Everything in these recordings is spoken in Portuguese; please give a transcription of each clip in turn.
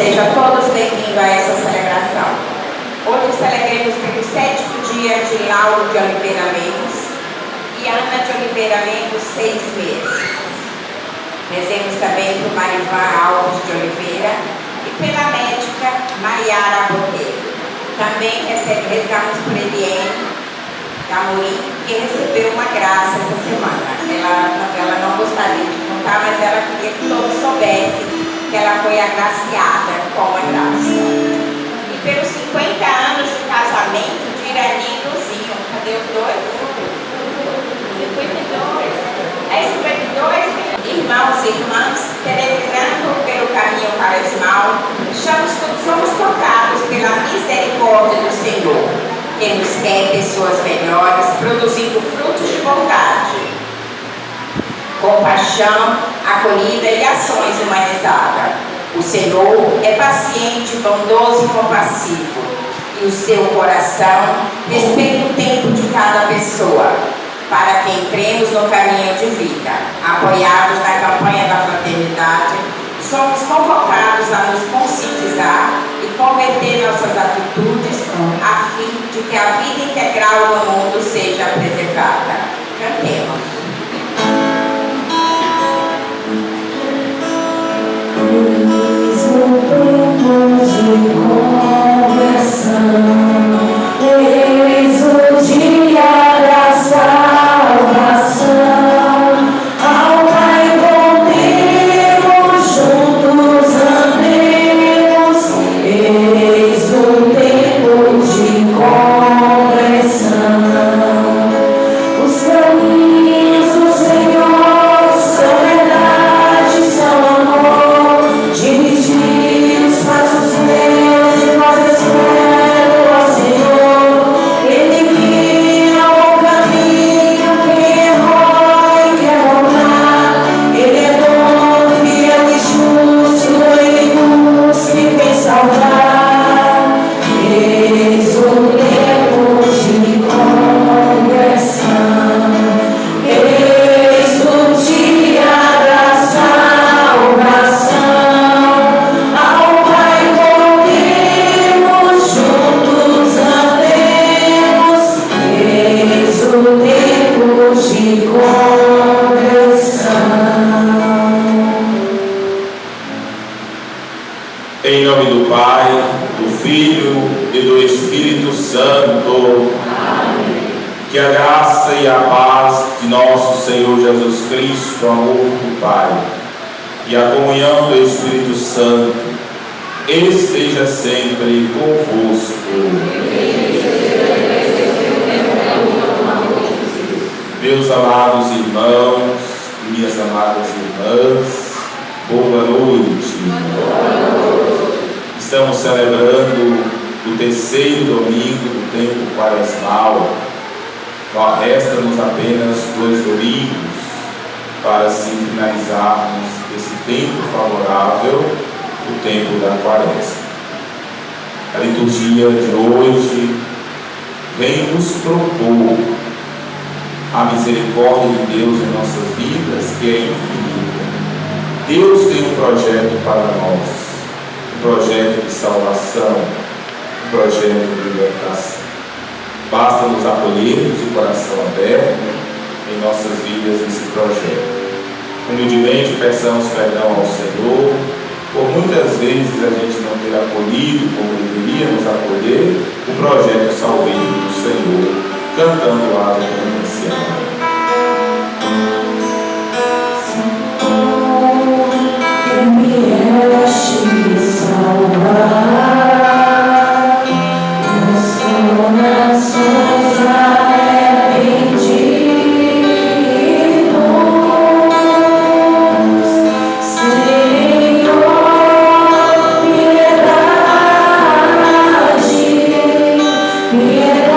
Sejam todos bem-vindos a essa celebração. Hoje celebramos pelo 7º dia de Lauro de Oliveira Lemos e Ana de Oliveira Lemos, 6 meses. Rezemos também por Marivan Alves de Oliveira e pela médica Maiara Botelho. Também rezamos por Eliane Amorim, que recebeu uma graça essa semana. Ela não gostaria de contar, mas ela queria que todos soubessem que ela foi agraciada com a graça. E pelos 50 anos de casamento de Irani e Luzinho. Cadê os dois? 52. É 52? Irmãos e irmãs, peregrinando pelo caminho quaresmal, somos tocados pela misericórdia do Senhor, que nos quer pessoas melhores, produzindo frutos de bondade, compaixão, acolhida e ações humanizadas. O Senhor é paciente, bondoso e compassivo, e o seu coração respeita o tempo de cada pessoa, para que entremos no caminho de vida. Apoiados na campanha da fraternidade, somos convocados a nos conscientizar e converter nossas atitudes a fim de que a vida integral do mundo seja preservada. Cantemos. Eis o tempo de conversão, eis o dia da salvação. Ao Pai voltemos, juntos andemos. Eis o tempo de conversão. Os caminhos do Senhor são verdade, são amor. Dirigir os passos meus e vós espero ao Senhor. Ele guia o caminho, quem errou e quer voltar. Ele é bom, fiel e justo, ele busca e vem salvar. Eis o tempo de conversão, eis o dia da salvação. Ao Pai voltemos, juntos andemos. Eis o tempo de conversão. Em nome do Pai, do Filho e do Espírito Santo. Amém. Que a graça e a paz de nosso Senhor Jesus Cristo, o amor do Pai e a comunhão do Espírito Santo esteja sempre convosco. Meus amados irmãos e minhas amadas irmãs, boa noite. Estamos celebrando o 3º domingo do tempo quaresmal. Resta-nos apenas 2 domingos para assim finalizarmos esse tempo favorável, o tempo da quaresma. A liturgia de hoje vem nos propor a misericórdia de Deus em nossas vidas, que é infinita. Deus tem um projeto para nós, um projeto de salvação, um projeto de libertação. Basta nos acolhermos de coração aberto em nossas vidas esse projeto. Humildemente peçamos perdão ao Senhor por muitas vezes a gente não ter acolhido como deveríamos acolher o projeto salvífico do Senhor, cantando o ato penitencial. Salvar os corações arrependidos, Senhor, piedade, piedade.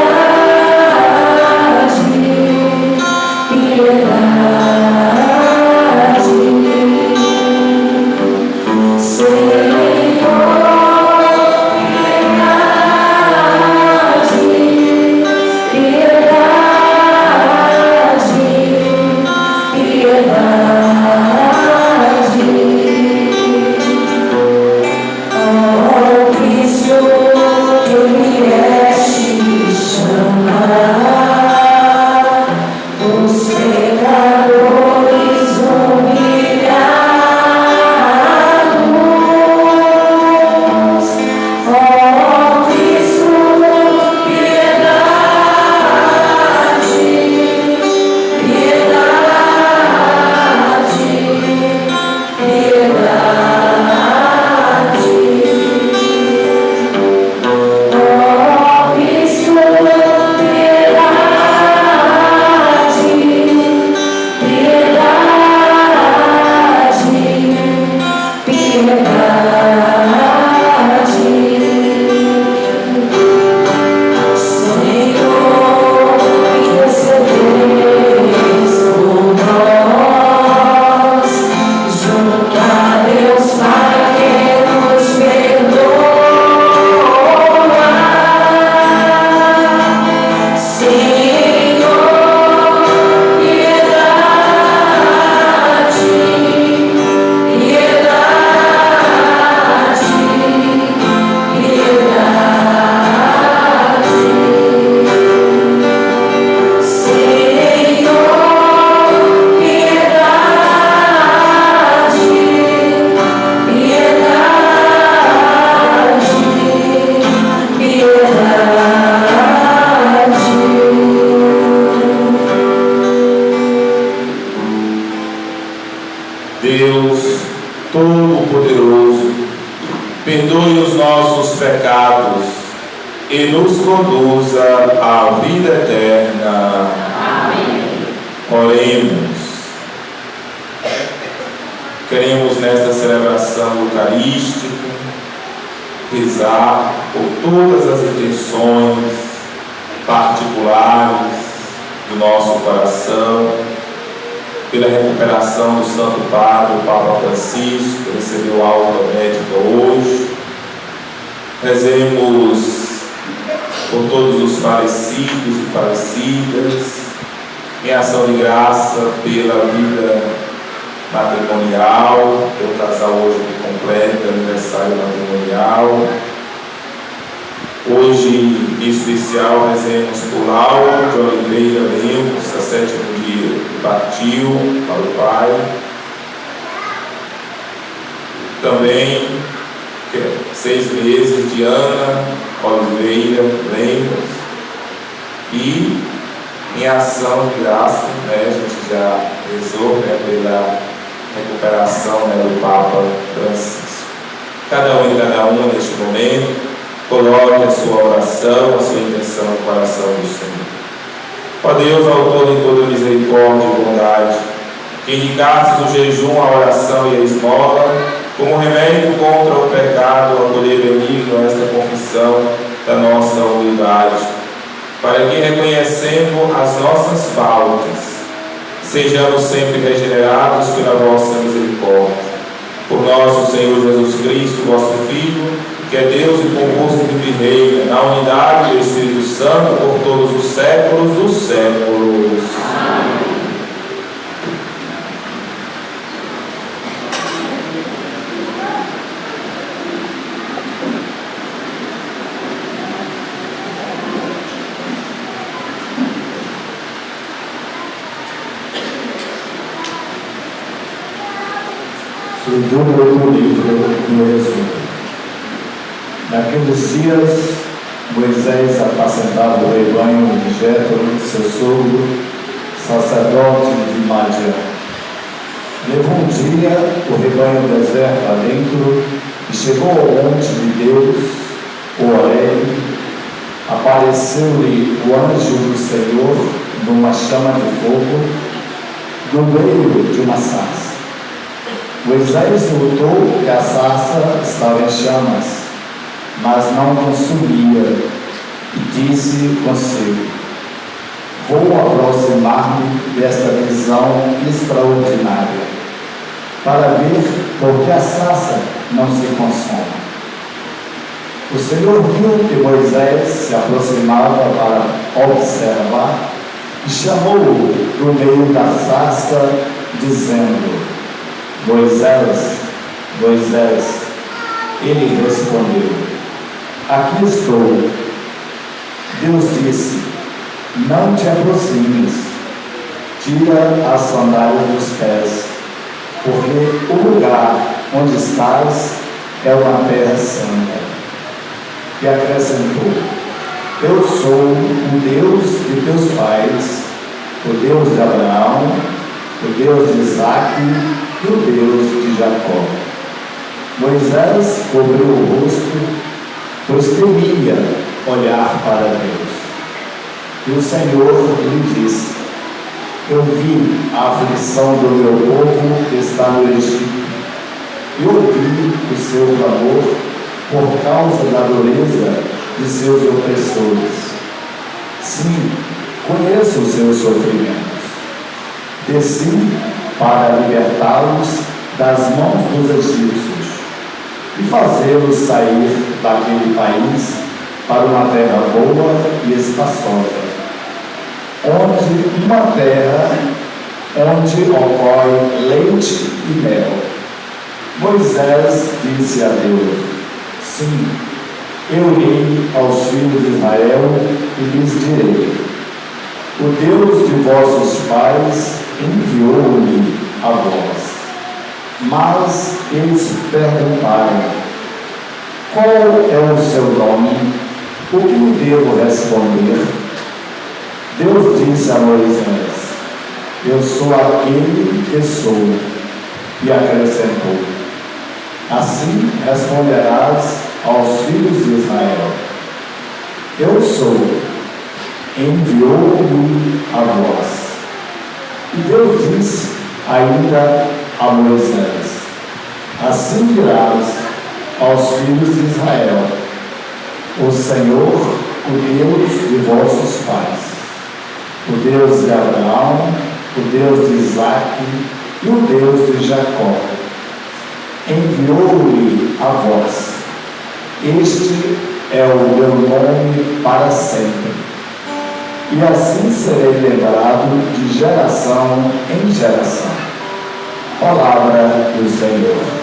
Deus Todo-Poderoso, perdoe os nossos pecados e nos conduza à vida eterna. Amém. Oremos. Queremos nesta celebração eucarística rezar por todas as intenções particulares do nosso coração, pela recuperação do Santo Padre, o Papa Francisco, que recebeu alta médica hoje. Rezemos por todos os falecidos e falecidas, em ação de graça pela vida matrimonial, pelo casal hoje que completa o aniversário matrimonial. Hoje, em especial, rezemos por Lauro de Oliveira Lemos, a 7º dia que partiu para o Pai. Também 6 meses de Ana Oliveira Lemos. E em ação de graça, a gente já rezou pela recuperação do Papa Francisco. Cada um e cada uma neste momento coloque a sua oração, a sua intenção no coração do Senhor. Ó Deus, autor de toda misericórdia e bondade, que indicastes o jejum, a oração e a esmola como remédio contra o pecado, acolher benigno esta confissão da nossa humildade, para que, reconhecendo as nossas faltas, sejamos sempre regenerados pela vossa misericórdia. Por nosso Senhor Jesus Cristo, vosso Filho, que é Deus e convosco que reina na unidade do Espírito Santo por todos os séculos dos séculos. Amém. Leitura do livro do Êxodo. Naqueles dias, Moisés apacentava o rebanho de Jetro, seu sogro, sacerdote de Madian. Levou um dia o rebanho deserto adentro e chegou ao monte de Deus, o Horebe. Apareceu-lhe o anjo do Senhor numa chama de fogo, no meio de uma sarça. Moisés notou que a sarça estava em chamas, mas não consumia, e disse consigo: vou aproximar-me desta visão extraordinária, para ver por que a sarça não se consome. O Senhor viu que Moisés se aproximava para observar e chamou-o do meio da sarça, dizendo: Moisés, Moisés. Ele respondeu: aqui estou. Deus disse: não te aproximes, tira as sandálias dos pés, porque o lugar onde estás é uma terra santa. E acrescentou: eu sou o Deus de teus pais, o Deus de Abraão, o Deus de Isaque e o Deus de Jacó. Moisés cobriu o rosto, pois temia olhar para Deus. E o Senhor lhe disse: eu vi a aflição do meu povo que está no Egito, e ouvi o seu clamor por causa da dureza de seus opressores. Sim, conheço os seus sofrimentos. Desci para libertá-los das mãos dos egípcios e fazê-los sair daquele país para uma terra boa e espaçosa, uma terra onde ocorre leite e mel. Moisés disse a Deus: sim, eu irei aos filhos de Israel e lhes direi: o Deus de vossos pais enviou-me a vós. Mas eles perguntaram: qual é o seu nome? O que lhe devo responder? Deus disse a Moisés: eu sou aquele que sou. E acrescentou: assim responderás aos filhos de Israel: eu sou, enviou-me a vós. E Deus disse ainda a Moisés: assim dirás aos filhos de Israel: o Senhor, o Deus de vossos pais, o Deus de Abraão, o Deus de Isaque e o Deus de Jacó, enviou-me a vós. Este é o meu nome para sempre, e assim serei lembrado de geração em geração. Palavra do Senhor.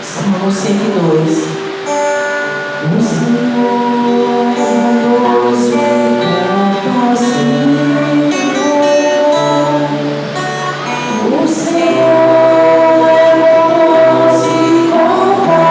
Salmo 102. O Senhor é bondoso e compassivo. O Senhor é bondoso e compassivo.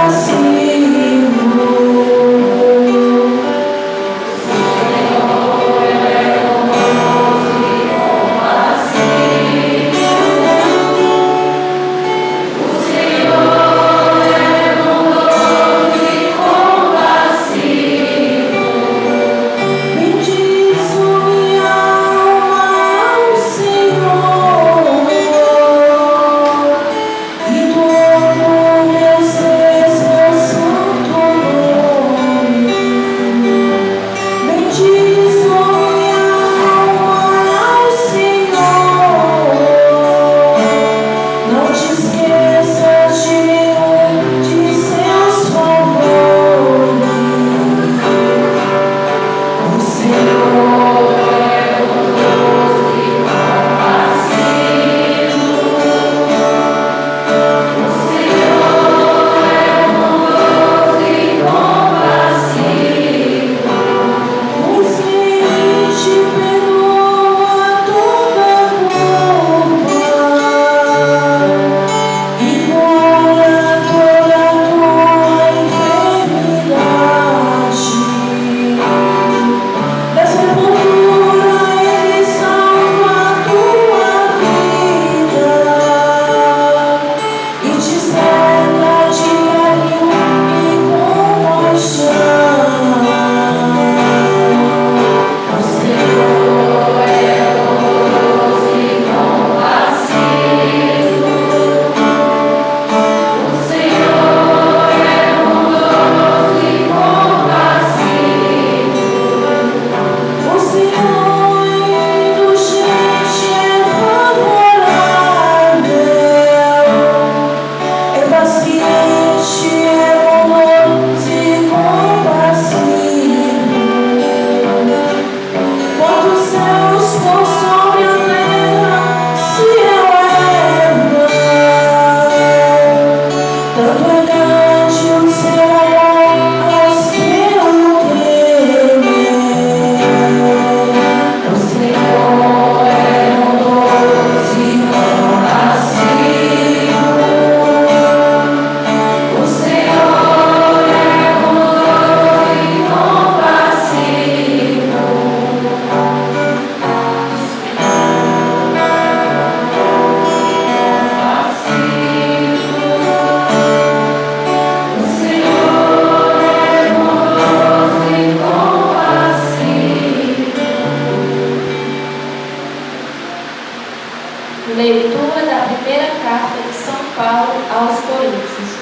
Leitura da primeira carta de São Paulo aos Coríntios.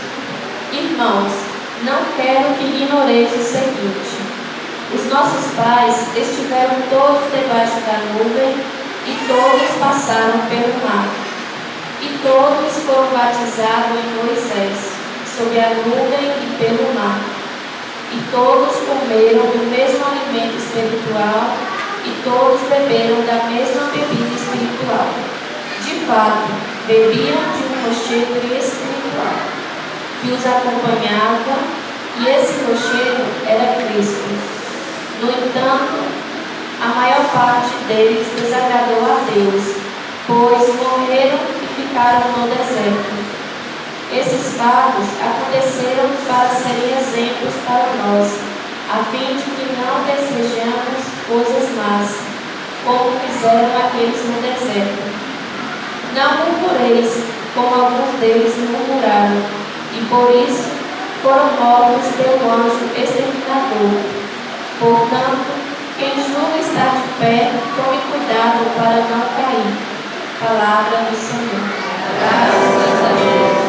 Irmãos, não quero que ignoreis o seguinte: os nossos pais estiveram todos debaixo da nuvem e todos passaram pelo mar. E todos foram batizados em Moisés, sob a nuvem e pelo mar. E todos comeram do mesmo alimento espiritual e todos beberam da mesma bebida espiritual. De fato, bebiam de um rochedo espiritual que os acompanhava, e esse rochedo era Cristo. No entanto, A maior parte deles desagradou a Deus, pois morreram e ficaram no deserto. Esses fatos aconteceram para serem exemplos para nós, a fim de que não desejamos coisas más, como fizeram aqueles no deserto. Não murmureis, como alguns deles murmuraram, e por isso foram mortos pelo anjo exterminador. Portanto, quem julga estar de pé, tome cuidado para não cair. Palavra do Senhor. Graças a Deus.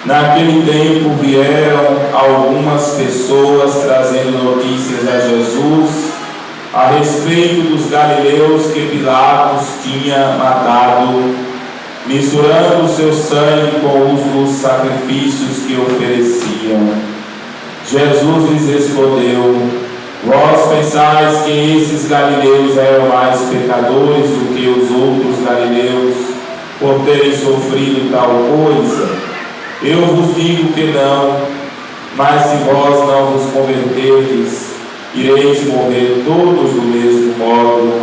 Naquele tempo vieram algumas pessoas trazendo notícias a Jesus a respeito dos galileus que Pilatos tinha matado, misturando seu sangue com os dos sacrifícios que ofereciam. Jesus lhes respondeu: vós pensais que esses galileus eram mais pecadores do que os outros galileus por terem sofrido tal coisa? Eu vos digo que não, mas se vós não vos converterdes, ireis morrer todos do mesmo modo.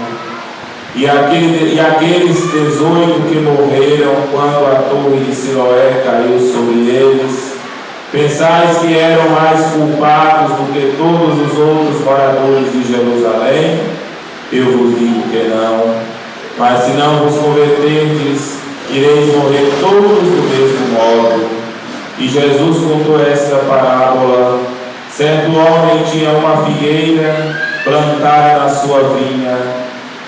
E aqueles 18 que morreram quando a torre de Siloé caiu sobre eles, pensais que eram mais culpados do que todos os outros moradores de Jerusalém? Eu vos digo que não, mas se não vos converterdes, ireis morrer todos do mesmo modo. E Jesus contou esta parábola. Certo homem tinha uma figueira plantada na sua vinha.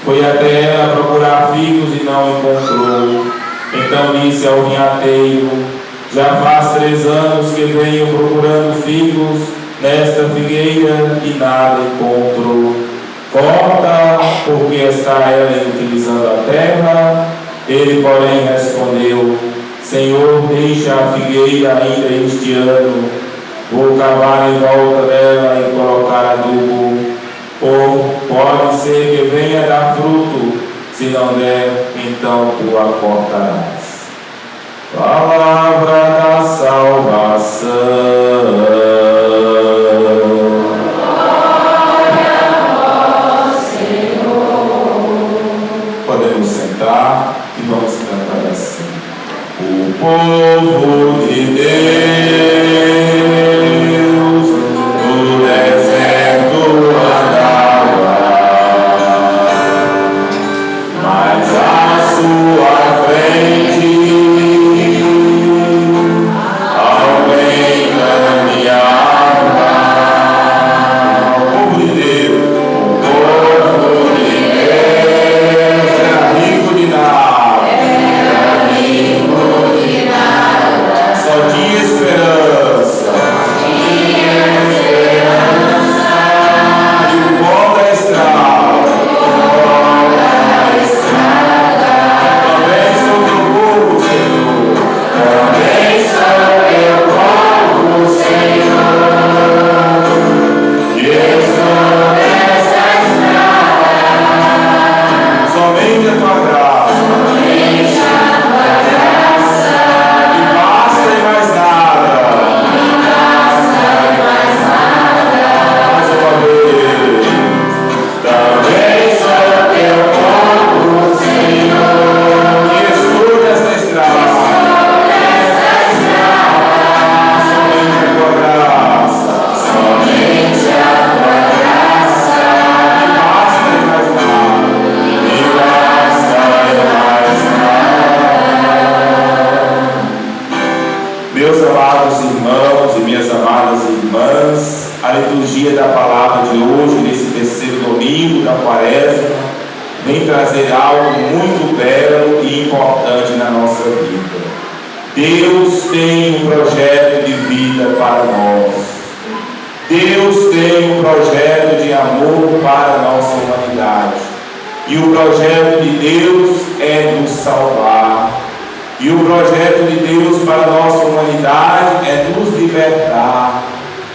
Foi até ela procurar figos e não encontrou. Então disse ao vinhateiro: já faz 3 anos que venho procurando figos nesta figueira e nada encontro. Corta, porque está ela inutilizando a terra. Ele, porém, respondeu: Senhor, deixa a figueira ainda este ano. Vou cavar em volta dela e colocar adubo. Ou pode ser que venha dar fruto. Se não der, então tu a cortarás. Palavra da salvação. Glória a vós, Senhor. Podemos sentar e vamos cantar assim. O povo de Deus no deserto andava, mas à sua frente alguém liturgia da palavra de hoje, nesse terceiro domingo da Quaresma, vem trazer algo muito belo e importante na nossa vida. Deus tem um projeto de vida para nós. Deus tem um projeto de amor para a nossa humanidade. E o projeto de Deus é nos salvar. E o projeto de Deus para a nossa humanidade é nos libertar,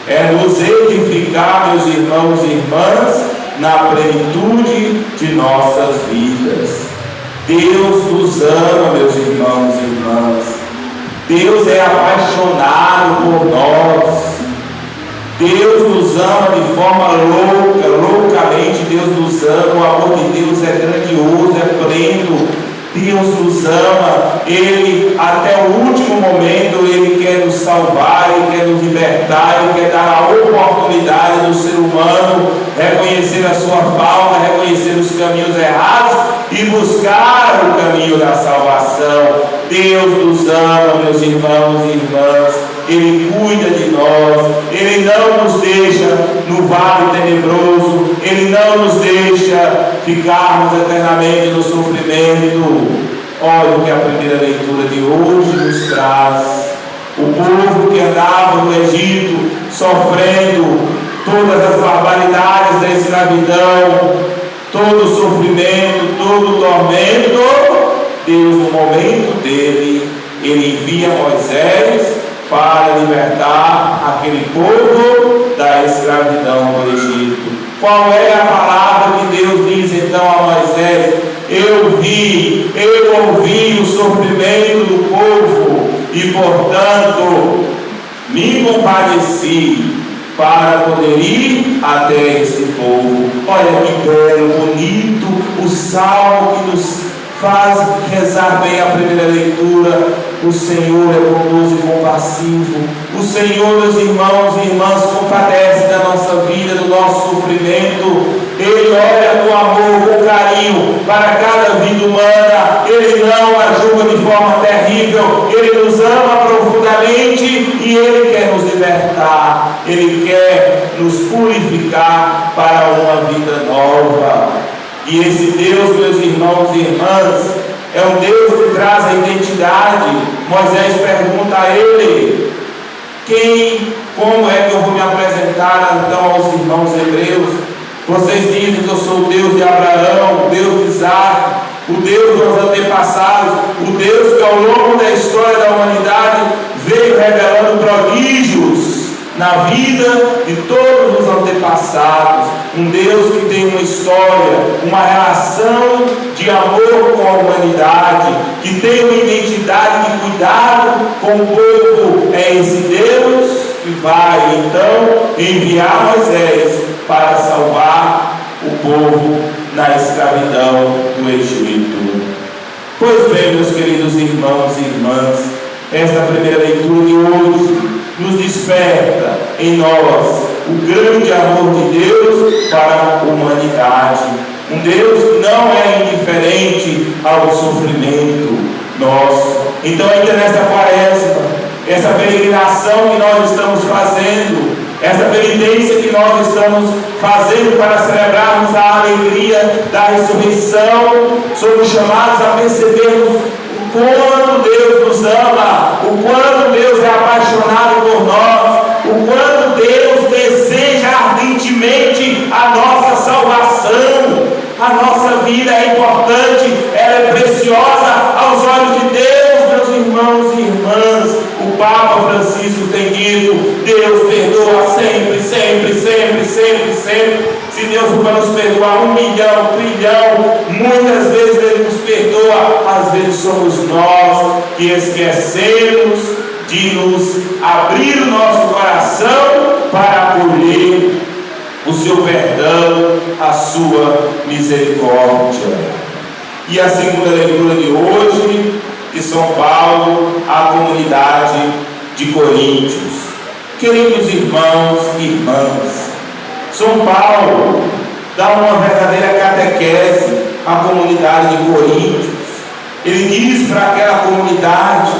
é nos edificar, meus irmãos e irmãs, na plenitude de nossas vidas. Deus nos ama, meus irmãos e irmãs. Deus é apaixonado por nós. Deus nos ama de forma louca, loucamente Deus nos ama. O amor de Deus é grandioso, é pleno. Deus nos ama, Ele até o último momento Ele quer nos salvar, Ele quer nos libertar, Ele quer dar a oportunidade do ser humano reconhecer a sua falta, reconhecer os caminhos errados e buscar o caminho da salvação. Deus nos ama, meus irmãos e irmãs. Ele cuida de nós, Ele não nos deixa no vale tenebroso, Ele não nos deixa ficarmos eternamente no sofrimento. Olha o que a primeira leitura de hoje nos traz. O povo que andava no Egito, sofrendo todas as barbaridades da escravidão, todo o sofrimento, todo o tormento, Deus, no momento dele, Ele envia Moisés para libertar aquele povo da escravidão do Egito. Qual é a palavra que Deus diz então a Moisés? Eu ouvi o sofrimento do povo e, portanto, me compadeci para poder ir até esse povo. Olha que belo, bonito o salmo que nos faz rezar bem a primeira leitura. O Senhor é bondoso e compassivo. O Senhor, meus irmãos e irmãs, compadece da nossa vida, do nosso sofrimento. Ele olha com amor, com carinho para cada vida humana. Ele não a julga de forma terrível. Ele nos ama profundamente e Ele quer nos libertar. Ele quer nos purificar para uma vida nova. E esse Deus, meus irmãos e irmãs, é um Deus que traz a identidade. Moisés pergunta a ele: como é que eu vou me apresentar então aos irmãos hebreus? Vocês dizem que eu sou o Deus de Abraão, o Deus de Isaac, o Deus dos antepassados, o Deus que ao longo da história da humanidade veio revelando prodígios na vida de todos os antepassados. Um Deus que tem uma história, uma relação de amor com a humanidade, que tem uma identidade de cuidado com o povo. É esse Deus que vai então enviar Moisés para salvar o povo na escravidão do Egito. Pois bem, meus queridos irmãos e irmãs, esta primeira leitura de hoje nos desperta em nós o grande amor de Deus para a humanidade. Um Deus que não é indiferente ao sofrimento nosso. Então, ainda nesta Quaresma, essa peregrinação que nós estamos fazendo, essa penitência que nós estamos fazendo para celebrarmos a alegria da ressurreição, somos chamados a percebermos o quanto Deus nos ama, o quanto Deus é apaixonado por nós, o quanto Deus deseja ardentemente a nossa salvação. A nossa vida é importante, ela é preciosa aos olhos de Deus, meus irmãos e irmãs. O Papa Francisco tem dito: Deus perdoa sempre, sempre, sempre, sempre, sempre. Se Deus vai nos perdoar 1 milhão, 1 trilhão, muitas vezes Ele nos perdoa. Às vezes somos nós que esquecemos de nos abrir o nosso coração para acolher o seu perdão, a sua misericórdia. E a segunda leitura de hoje, de São Paulo, à comunidade de Coríntios. Queridos irmãos e irmãs, São Paulo dá uma verdadeira catequese à comunidade de Coríntios. Ele diz para aquela comunidade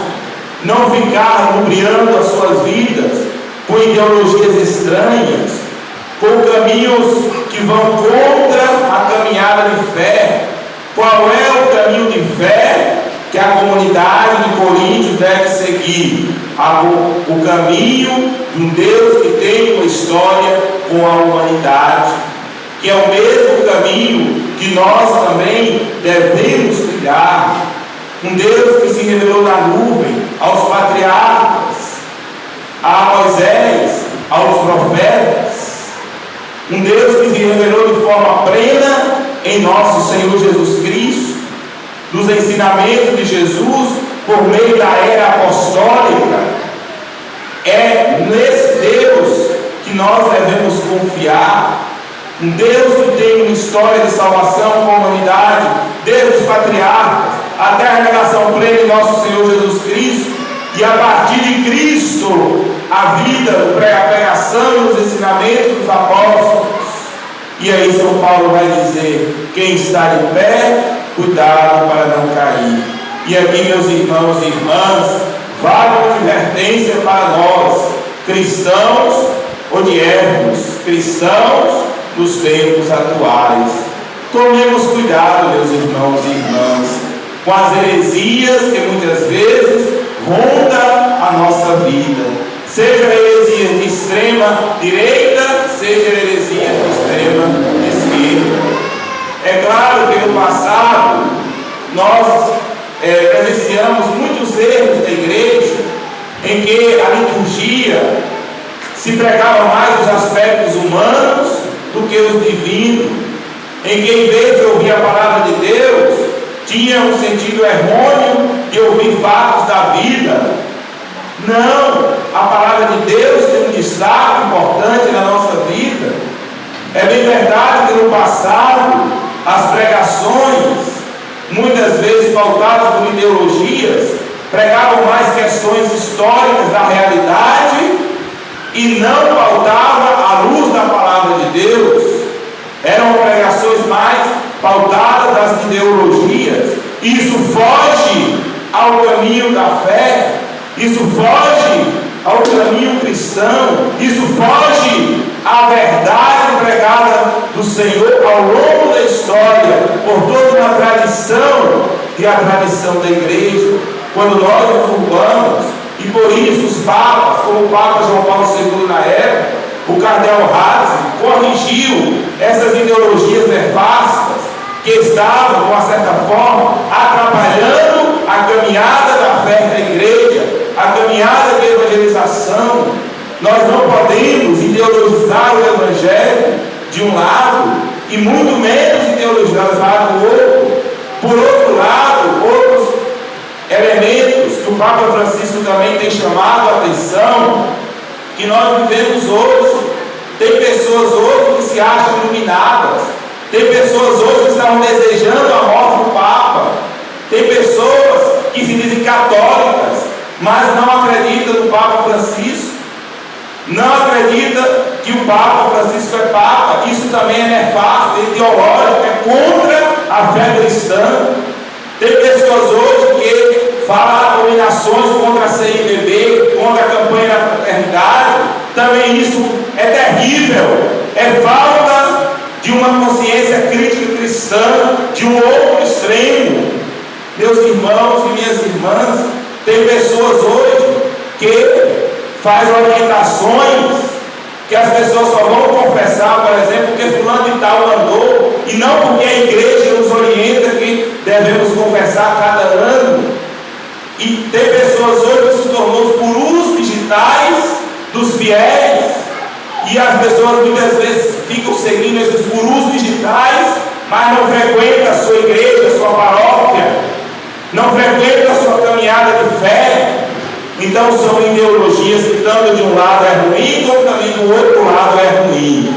não ficar lubriando as suas vidas com ideologias estranhas, com caminhos que vão contra a caminhada de fé. Qual é o caminho de fé que a comunidade de Coríntios deve seguir? O caminho de um Deus que tem uma história com a humanidade, que é o mesmo caminho que nós também devemos trilhar. Um Deus que se revelou na nuvem aos patriarcas, a Moisés, aos profetas. Um Deus que se revelou de forma plena em nosso Senhor Jesus Cristo, nos ensinamentos de Jesus por meio da era apostólica. É nesse Deus que nós devemos confiar. Um Deus que tem uma história de salvação com a humanidade, desde os patriarcas até a revelação plena de nosso Senhor Jesus Cristo, e a partir de Cristo, a vida, a pregação e os ensinamentos dos apóstolos. E aí São Paulo vai dizer: quem está de pé, cuidado para não cair. E aqui, meus irmãos e irmãs, vale uma advertência para nós, cristãos odiernos, cristãos nos tempos atuais. Tomemos cuidado, meus irmãos e irmãs, com as heresias que muitas vezes rondam a nossa vida, seja heresia de extrema direita, seja heresia de extrema esquerda. É claro que no passado nós presenciamos muitos erros da igreja, em que a liturgia se pregava mais os aspectos humanos do que os divinos, em que em vez de ouvir a palavra de Deus, tinha um sentido errôneo de ouvir fatos da vida. Não, a palavra de Deus tem um destaque importante na nossa vida. É bem verdade que no passado as pregações, muitas vezes pautadas por ideologias, pregavam mais questões históricas da realidade e não pautava a luz da palavra de Deus. Eram pregações mais pautadas das ideologias. Isso foge ao caminho da fé, isso foge ao caminho cristão, isso foge à verdade pregada do Senhor ao longo da história, por toda uma tradição, e a tradição da igreja. Quando nós nos urbamos, e por isso os papas, como o Papa João Paulo II na época, o cardeal Ratzinger, corrigiu essas ideologias nefastas que estavam, de uma certa forma, atrapalhando a caminhada da fé da igreja, a caminhada da evangelização. Nós não podemos ideologizar o Evangelho de um lado e muito menos ideologizar do outro. Por outro lado, outros elementos que o Papa Francisco também tem chamado a atenção, que nós vivemos hoje. Tem pessoas hoje que se acham iluminadas, tem pessoas hoje que estão desejando a morte do Papa, tem pessoas que se dizem católicas, mas não acreditam no Papa Francisco, não acreditam que o Papa Francisco é Papa. Isso também é nefasto, é ideológico, é contra a fé cristã. Tem pessoas hoje que falam abominações contra a CNBB, contra a campanha da fraternidade. Também isso é terrível, é falta de uma consciência crítica cristã, de um outro extremo. Meus irmãos e minhas irmãs, tem pessoas hoje que fazem orientações que as pessoas só vão confessar, por exemplo, porque fulano de tal mandou, e não porque a igreja nos orienta que devemos confessar cada ano. E tem pessoas hoje que se tornou os gurus digitais dos fiéis, e as pessoas muitas vezes ficam seguindo esses gurus digitais, mas não frequentam a sua igreja, a sua paróquia, não frequentam a sua caminhada de fé. Então são ideologias que tanto de um lado é ruim, como também do outro lado é ruim.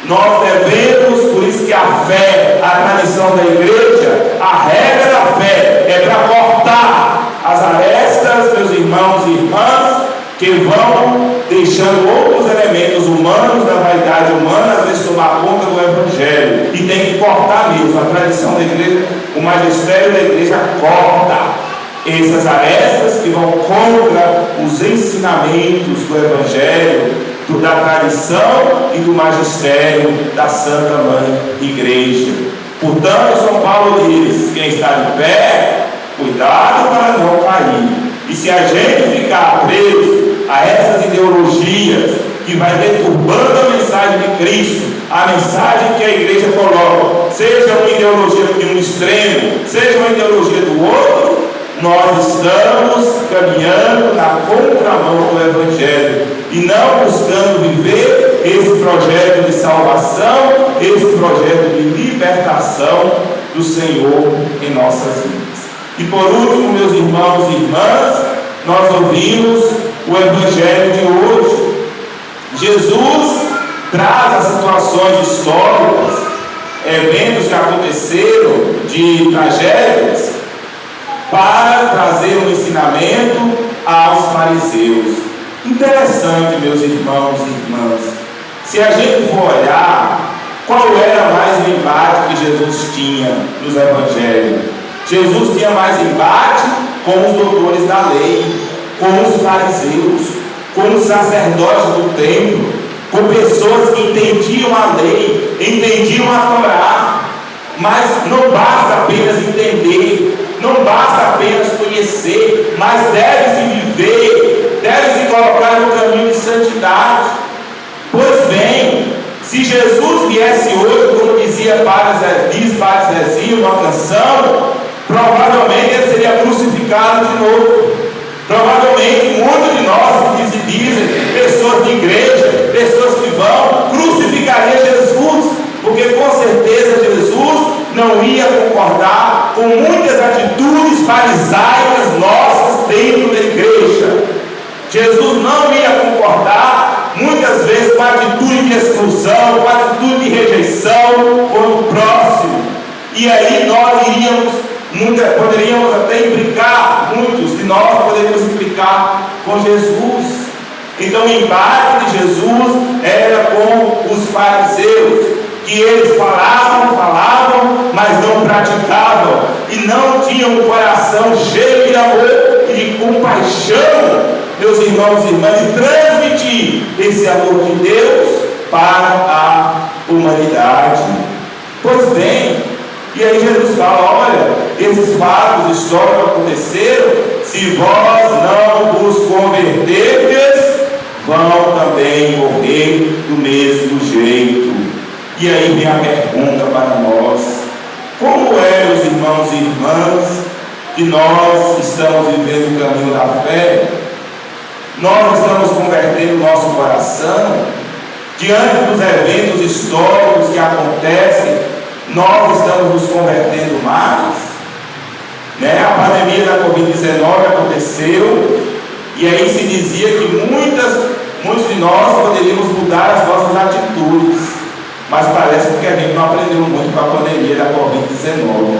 Nós devemos, por isso que a fé, a tradição da igreja, a regra da fé é para cortar as arestas, meus irmãos e irmãs, que vão deixando outros elementos humanos, da vaidade humana, às vezes tomar conta do Evangelho. E tem que cortar mesmo. A tradição da igreja, o magistério da igreja corta essas arestas que vão contra os ensinamentos do Evangelho, da tradição e do magistério da Santa Mãe Igreja. Portanto, São Paulo diz: quem está de pé, cuidado para não cair. E se a gente ficar preso a essas ideologias que vai deturbando a mensagem de Cristo, a mensagem que a igreja coloca, seja uma ideologia de um extremo, seja uma ideologia do outro, nós estamos caminhando na contramão do Evangelho e não buscando viver esse projeto de salvação, esse projeto de libertação do Senhor em nossas vidas. E por último, meus irmãos e irmãs, nós ouvimos o Evangelho de hoje. Jesus traz as situações históricas, eventos que aconteceram, de tragédias, para trazer um ensinamento aos fariseus. Interessante, meus irmãos e irmãs, se a gente for olhar qual era mais o embate que Jesus tinha nos evangelhos. Jesus tinha mais embate com os doutores da lei, com os fariseus, com os sacerdotes do templo, com pessoas que entendiam a lei, entendiam a Torá. Mas não basta apenas entender, não basta apenas conhecer, mas deve-se viver, deve-se colocar no caminho de santidade. Pois bem, se Jesus viesse hoje, como diz Padre Zezinho numa canção, provavelmente ele seria crucificado de novo. Provavelmente muitos de nós que dizem, pessoas de igreja, pessoas que vão, crucificariam Jesus, porque com certeza Jesus não ia concordar com muitas atitudes farisaicas nossas dentro da igreja. Jesus não ia concordar muitas vezes com a atitude de exclusão, com a atitude de rejeição com o próximo. E aí nós poderíamos até implicar, muitos de nós poderíamos implicar com Jesus. Então o embate de Jesus era com os fariseus, que eles falavam, mas não praticavam, e não tinham um coração cheio de amor e de compaixão, meus irmãos e irmãs, de transmitir esse amor de Deus para a humanidade. Pois bem, e aí Jesus fala: olha, esses fatos históricos aconteceram, se vós não vos converterdes, vão também morrer do mesmo jeito. E aí vem a pergunta para nós: como é, meus irmãos e irmãs, que nós estamos vivendo o caminho da fé? Nós estamos convertendo o nosso coração diante dos eventos históricos que acontecem. Nós estamos nos convertendo mais, né? A pandemia da Covid-19 aconteceu, e aí se dizia que muitos de nós poderíamos mudar as nossas atitudes, mas parece que a gente não aprendeu muito com a pandemia da Covid-19.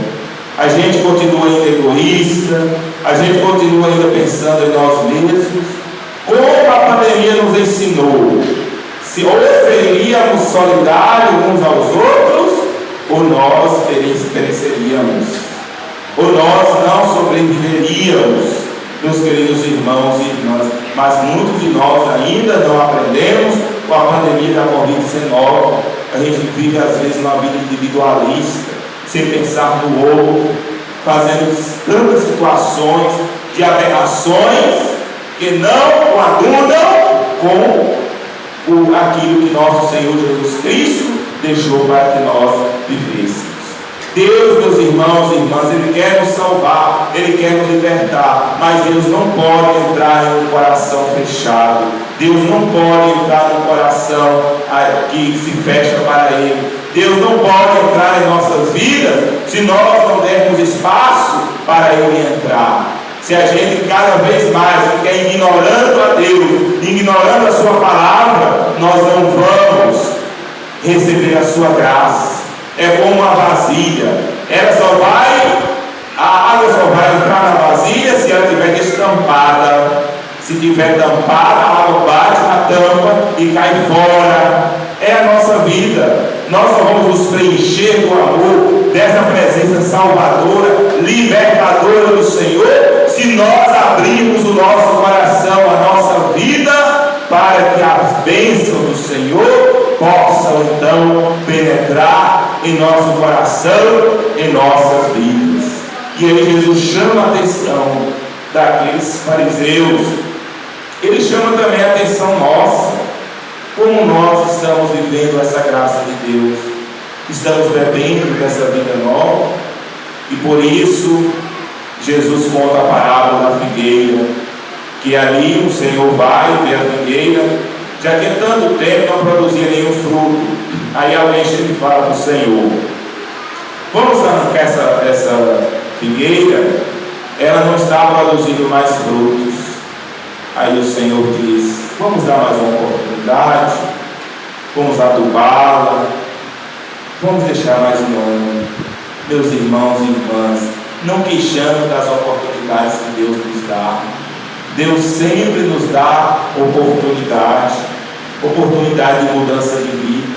A gente continua ainda egoísta, a gente continua ainda pensando em nós mesmos. Como a pandemia nos ensinou, se ou seríamos solidários uns aos outros, ou nós pereceríamos, ou nós não sobreviveríamos, meus queridos irmãos e irmãs. Mas muitos de nós ainda não aprendemos com a pandemia da Covid-19. A gente vive às vezes uma vida individualista, sem pensar no outro, fazendo tantas situações de aberrações que não coadunam com aquilo que nosso Senhor Jesus Cristo deixou para que nós vivêssemos. Deus, meus irmãos e irmãs, Ele quer nos salvar, Ele quer nos libertar, mas Deus não pode entrar em um coração fechado. Deus não pode entrar em um coração que se fecha para Ele. Deus não pode entrar em nossas vidas se nós não dermos espaço para Ele entrar. Se a gente cada vez mais ficar ignorando a Deus, ignorando a Sua palavra, nós não vamos receber a Sua graça. É como uma vasilha, a água só vai entrar na vasilha se ela estiver destampada. Se tiver tampada, a água bate na tampa e cai fora. É a nossa vida. Nós só vamos nos preencher do amor, dessa presença salvadora, libertadora do Senhor, se nós abrirmos o nosso coração, a nossa vida para que as bênçãos do Senhor possam então penetrar em nosso coração, em nossas vidas. E aí Jesus chama a atenção daqueles fariseus. Ele chama também a atenção nossa, como nós estamos vivendo essa graça de Deus, estamos bebendo dessa vida nova. E por isso Jesus conta a parábola da figueira, que ali o Senhor vai ver a figueira, já que em tanto tempo não produzia nenhum fruto. Aí alguém chega e fala para o Senhor: vamos arrancar essa figueira, ela não está produzindo mais frutos. Aí o Senhor diz: vamos dar mais uma oportunidade, vamos adubá-la, vamos deixar mais um ano. Meus irmãos e irmãs, não queixamos das oportunidades que Deus nos dá. Deus sempre nos dá oportunidade de mudança de vida,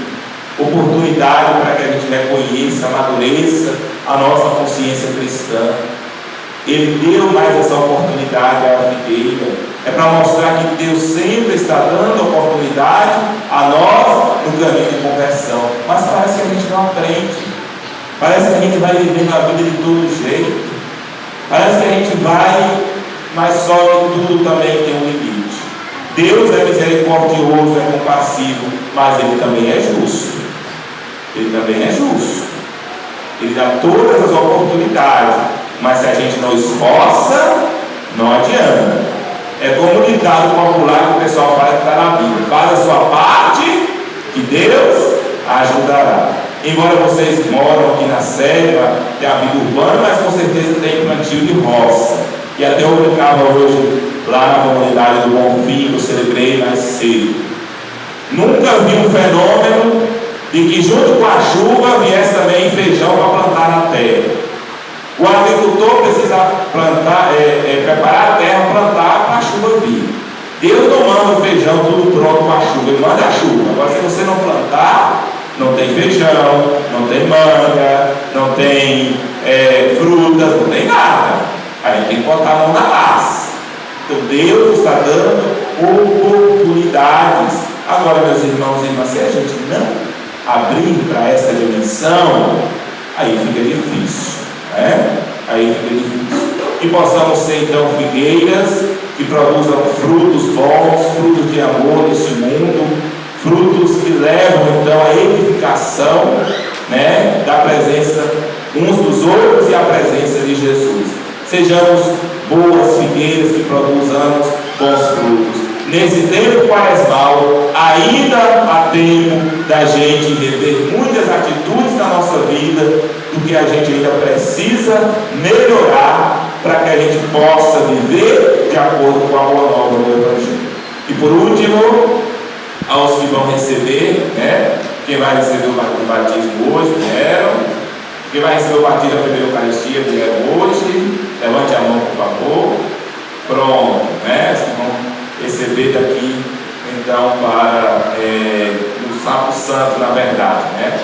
oportunidade para que a gente reconheça, amadureça a nossa consciência cristã. Ele deu mais essa oportunidade à figueira, é para mostrar que Deus sempre está dando oportunidade a nós no caminho de conversão. Mas parece que a gente não aprende, parece que a gente vai vivendo a vida de todo jeito, parece que a gente vai, mas só que tudo também tem um limite. Deus é misericordioso, é compassivo, mas Ele também é justo. Ele também é justo. Ele dá todas as oportunidades, mas se a gente não esforça, não adianta. É como o ditado popular que o pessoal fala que está na Bíblia: faz a sua parte, que Deus ajudará. Embora vocês moram aqui na Serra, tem a vida urbana, mas com certeza tem plantio de roça. E até eu brincava hoje lá na comunidade do Bonfim, que eu celebrei mais cedo. Nunca vi um fenômeno de que junto com a chuva viesse também feijão para plantar na terra. O agricultor precisa plantar, preparar a terra, plantar para a chuva vir. Deus não manda o feijão tudo pronto com a chuva, Ele manda a chuva. Agora, se você não plantar, não tem feijão, não tem manga, não tem frutas, não tem nada. Aí tem que botar a mão na massa. Então Deus está dando oportunidades. Agora, meus irmãos e irmãs, se a gente não abrir para essa dimensão, aí fica difícil, né? Aí fica difícil. Que possamos ser então figueiras que produzam frutos bons, frutos de amor neste mundo, frutos que levam então à edificação, né, da presença uns dos outros e à presença de Jesus. Sejamos boas figueiras que produzamos bons frutos. Nesse tempo quaresmal, ainda há tempo da gente rever muitas atitudes na nossa vida, do que a gente ainda precisa melhorar para que a gente possa viver de acordo com a boa nova do Evangelho. E por último, aos que vão receber, né? Quem vai receber o batismo hoje, vieram. Quem vai receber o batismo da primeira Eucaristia, vieram hoje. Levante a mão, por favor. Pronto, né? Vocês vão receber daqui, então, para o Sapo Santo, na verdade, né?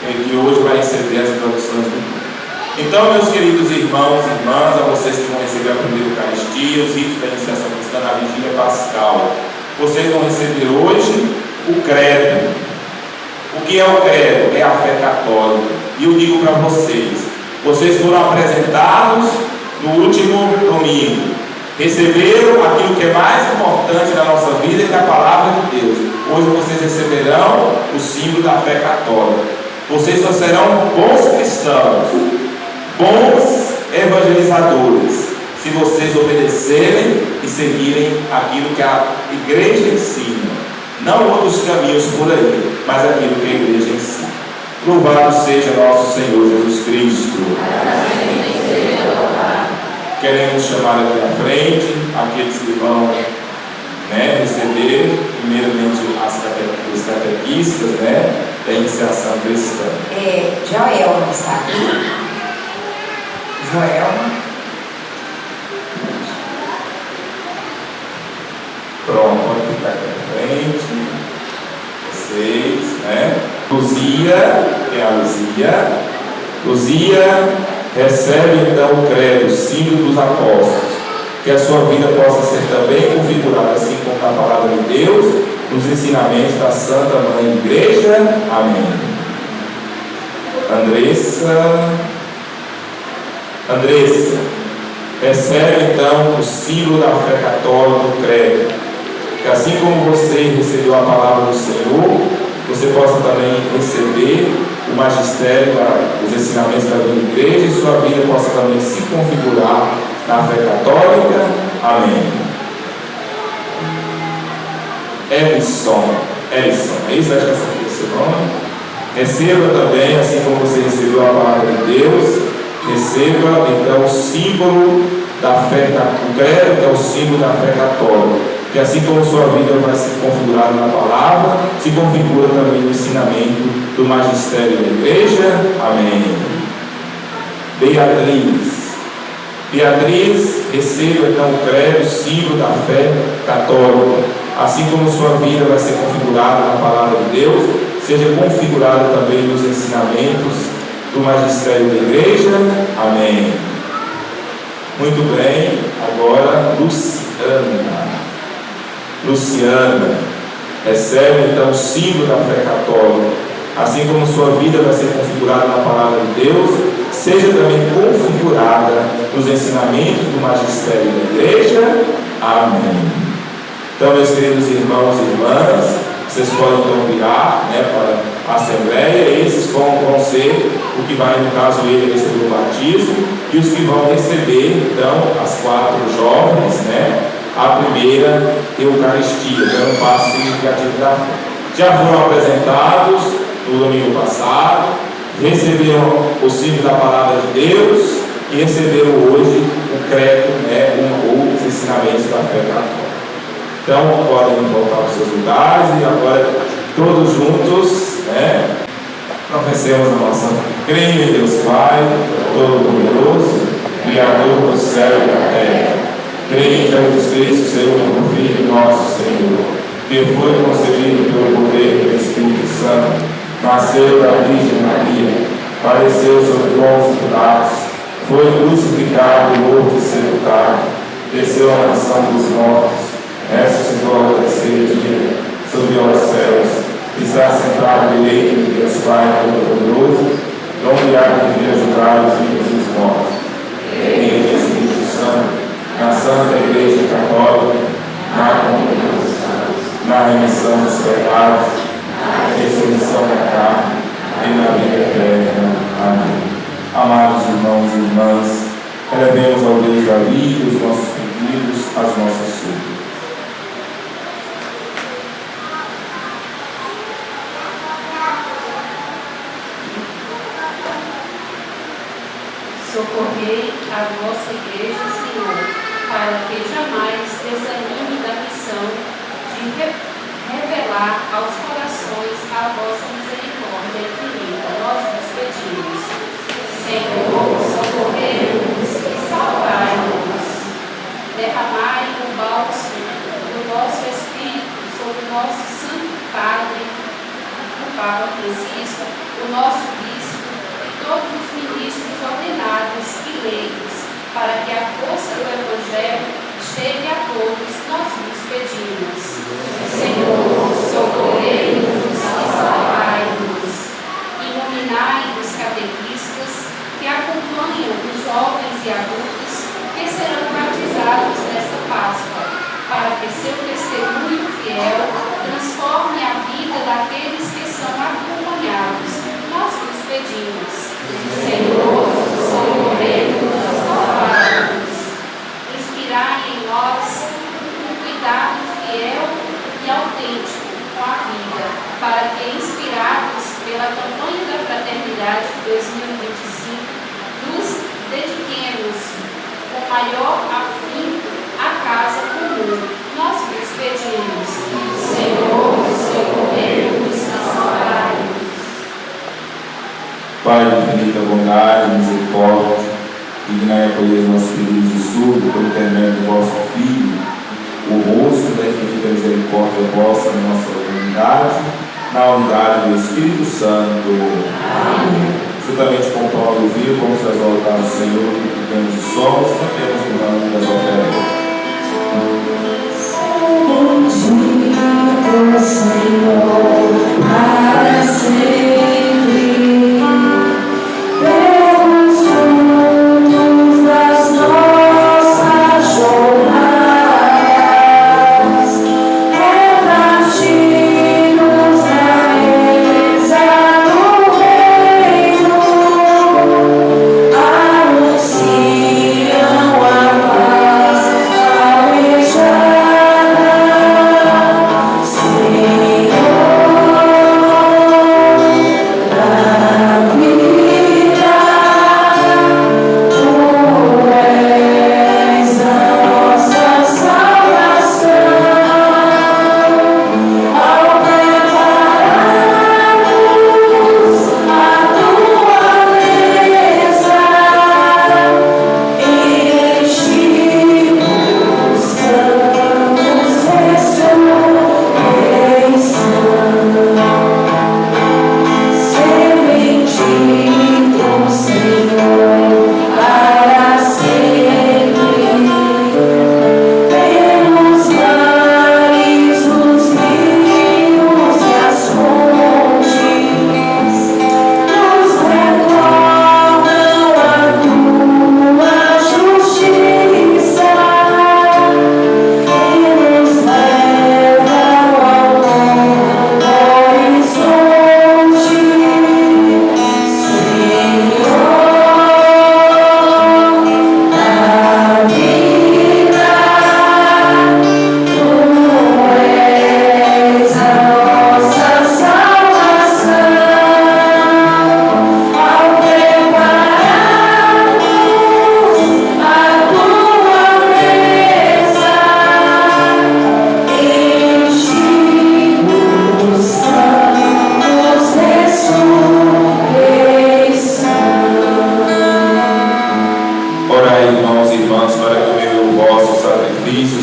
Que hoje vai receber as introduções do grupo. Então, meus queridos irmãos e irmãs, a vocês que vão receber a primeira Eucaristia, os ritos da iniciação cristã na Vigília Pascal, vocês vão receber hoje o credo. O que é o credo? É a fé católica. E eu digo para vocês, vocês foram apresentados no último domingo, receberam aquilo que é mais importante na nossa vida, que é a palavra de Deus. Hoje vocês receberão o símbolo da fé católica. Vocês só serão bons cristãos, bons evangelizadores, se vocês obedecerem e seguirem aquilo que a igreja ensina. Não outros caminhos por aí, mas aquilo que a igreja ensina. Louvado seja nosso Senhor Jesus Cristo. Queremos chamar aqui à frente aqueles que vão, né, receber, primeiramente os catequistas, né, da iniciação cristã. Joelma está aqui. Joelma. Pronto, pode ficar aqui à frente. Vocês, né? Luzia, que é a Luzia. Luzia recebe então o credo, o símbolo dos apóstolos. que a sua vida possa ser também configurada, assim como na palavra de Deus, nos ensinamentos da Santa Mãe Igreja. Amém. Andressa, recebe então o símbolo da fé católica do credo, que assim como você recebeu a palavra do Senhor, você possa também receber o magistério, os ensinamentos da vida da igreja, e sua vida possa também se configurar na fé católica. Amém. Elison, é isso? Acho que esse é o seu nome. Receba também, assim como você recebeu a palavra de Deus, receba então o símbolo da fé, o credo, que é o símbolo da fé católica, que assim como sua vida vai se configurar na palavra, se configura também no ensinamento do magistério da igreja. Amém. Beatriz, receba então o credo, o símbolo da fé católica, assim como sua vida vai ser configurada na palavra de Deus, seja configurada também nos ensinamentos do magistério da igreja. Amém. Muito bem, agora Luciana, recebe então o símbolo da fé católica, assim como sua vida vai ser configurada na palavra de Deus, seja também configurada nos ensinamentos do magistério da igreja. Amém. Então, meus queridos irmãos e irmãs, vocês podem então virar para a Assembleia. Esses vão ser o que vai, no caso, ele receber o batismo, e os que vão receber então as 4 jovens, a primeira Eucaristia, dando um passo significativo da fé. Já foram apresentados no domingo passado, receberam o símbolo da palavra de Deus e receberam hoje o credo, ou os ensinamentos da fé católica. Então, podem voltar para os seus lugares e agora, todos juntos, professemos a nossa fé. Creio em Deus Pai, Todo-Poderoso, Criador do céu e da terra. Creio em Jesus Cristo, seu único Filho, nosso Senhor, que foi concebido pelo poder do Espírito Santo, nasceu da Virgem Maria, padeceu sob Pôncio Pilatos, foi crucificado, morto e sepultado, desceu à mansão dos mortos, ressuscitou ao terceiro dia, subiu aos céus, está sentado à direita de Deus Pai Todo-Poderoso, onde há de vir a julgar os vivos e os mortos. Creio no Espírito Santo, na Santa Igreja Católica, na comunhão dos santos, na remissão dos pecados, na ressurreição da carne e na vida eterna. Amém. Amados irmãos e irmãs, elevemos ao Deus da vida os nossos pedidos, as nossas súplicas. Socorrei a vossa igreja, Senhor, para que jamais desanime da missão de revelar aos corações a vossa misericórdia infinita. Nós vos pedimos. Senhor, socorrei-nos e salvai-nos. Derramai o bálsamo do vosso Espírito sobre o nosso Santo Padre, o Papa Francisco, o nosso Bispo e todos os ministros ordenados e leigos, para que a força do Evangelho chegue a todos. Nós vos pedimos. Senhor, socorrei-nos e salvai-nos. Iluminai os catequistas que acompanham os jovens e adultos que serão batizados nesta Páscoa, para que seu testemunho fiel transforme a vida daqueles que são acompanhados. Nós vos pedimos. Senhor, socorrei-nos e salvai-nos. Inspirai em nós um cuidado fiel e autêntico com a vida, para que, inspirados pela campanha da Fraternidade 2025, nos dediquemos com maior afinco à casa comum. Nós vos pedimos. Senhor, socorrei-nos e salvai-nos. Pai de infinita bondade e misericórdia, dignai acolher os nossos pedidos e súplicas pelo intermédio do vosso Filho, o rosto da infinita misericórdia vossa na nossa comunidade, na unidade do Espírito Santo. Amém. Juntamente com o pão e o vinho, vamos exaltar o Senhor. vivemos e somos, cantemos no nome das ofertas. Bendito Senhor, para sempre, pelos frutos das nossas jornadas, repartidos na mesa do reino, anunciam a paz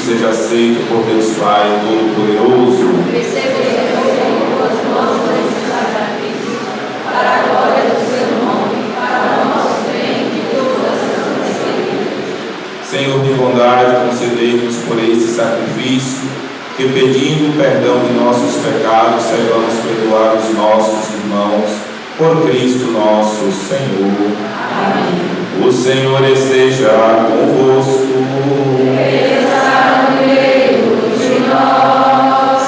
seja aceito por Deus Pai Todo-Poderoso. Recebemos em tuas mãos estes sacrifícios, para a glória do seu nome, para o nosso bem e tua santa Espírito. Senhor de bondade, concedei-nos por este sacrifício, que pedindo perdão de nossos pecados, saibamos perdoar os nossos irmãos, por Cristo nosso Senhor. Amém. O Senhor esteja convosco.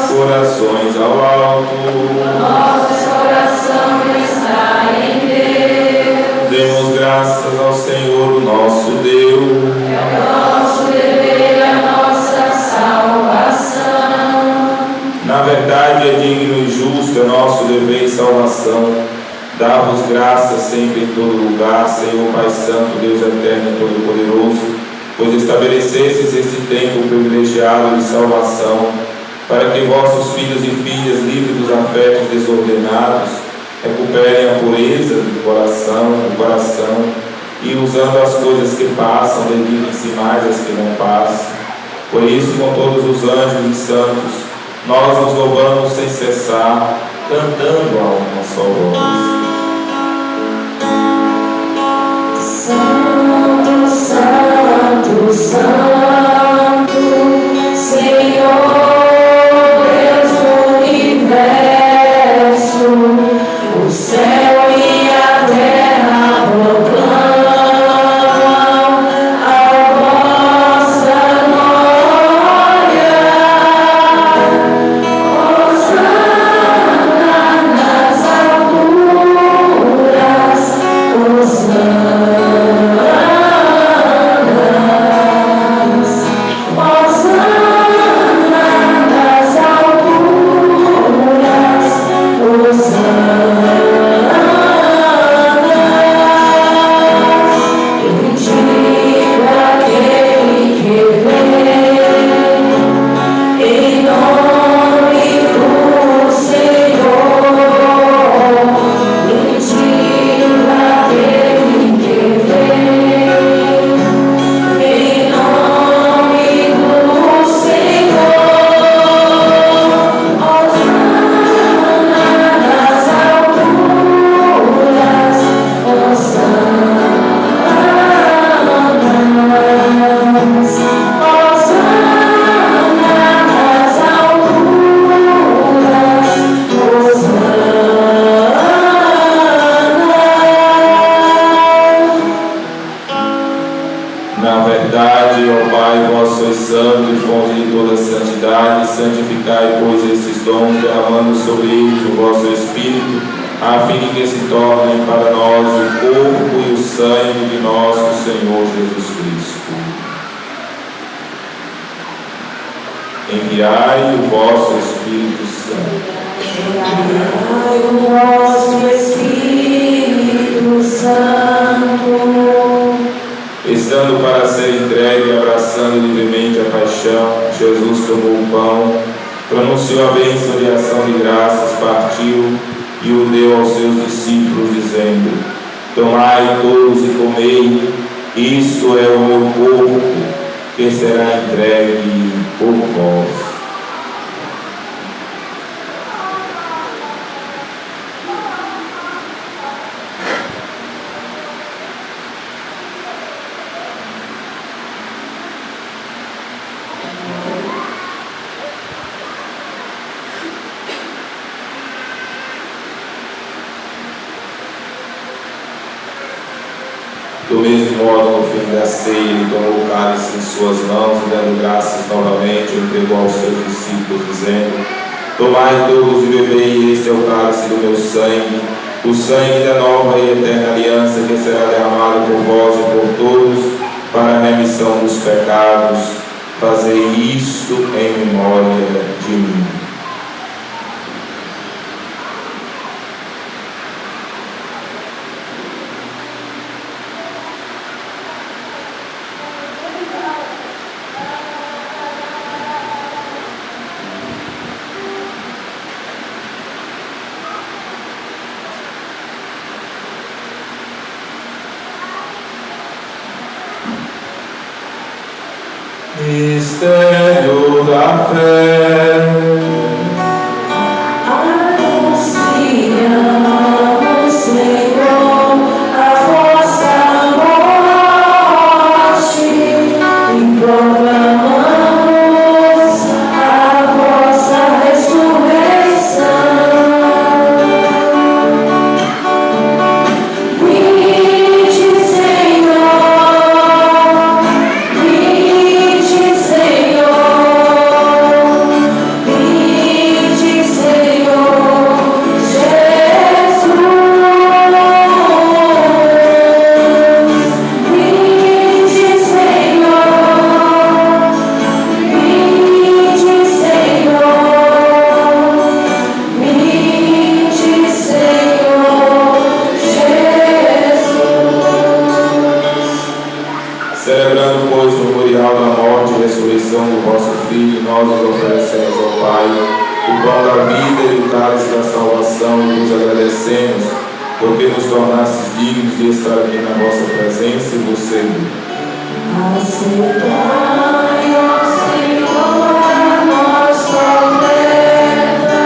Corações ao alto. Nosso coração está em Deus. Demos graças ao Senhor, nosso Deus. É o nosso dever, a nossa salvação. Na verdade, é digno e justo, é nosso dever e salvação. Dá-vos graças sempre em todo lugar, Senhor Pai Santo, Deus eterno e todo-poderoso, pois estabelecestes este tempo privilegiado de salvação, para que vossos filhos e filhas, livres dos afetos desordenados, recuperem a pureza do coração, e usando as coisas que passam, dediquem-se mais às que não passam. Por isso, com todos os anjos e santos, nós nos louvamos sem cessar, cantando a uma só voz. Santo, Santo, Santo, Senhor Deus do universo, o céu e a terra proclamam a vossa glória. Hosana nas alturas. Pai, santificai, pois, esses dons, derramando sobre eles o vosso Espírito, a fim de que se tornem para nós o corpo e o sangue de nosso Senhor Jesus Cristo. Enviai o vosso Espírito Santo. Enviai o vosso Espírito Santo. Estando para ser entregue, abraçando livremente a paixão, Jesus tomou o pão, pronunciou a bênção de ação de graças, partiu e o deu aos seus discípulos, dizendo: tomai todos e comei, isto é o meu corpo, que será entregue por vós. Do mesmo modo, no fim da ceia, ele tomou o cálice em suas mãos e, dando graças novamente, o entregou aos seus discípulos, dizendo: tomai todos e bebei, este é o cálice do meu sangue, o sangue da nova e eterna aliança, que será derramado por vós e por todos para a remissão dos pecados. Fazei isto em memória de mim. Mistério da fé. Anunciamos, Senhor, a vossa morte e proclamamos a vossa ressurreição. Vinde, Senhor, vinde, Senhor, vinde, Senhor Jesus, vinde, Senhor, vinde, Senhor, Jesus. Celebrando, pois, o memorial da morte e ressurreição do vosso Filho, nós os oferecemos ao Pai o pão da vida e o cálice da salvação, e vos agradecemos, porque nos tornastes dignos de estar aqui na vossa presença e vos servir. Aceitai, ó Senhor, a nossa oferta.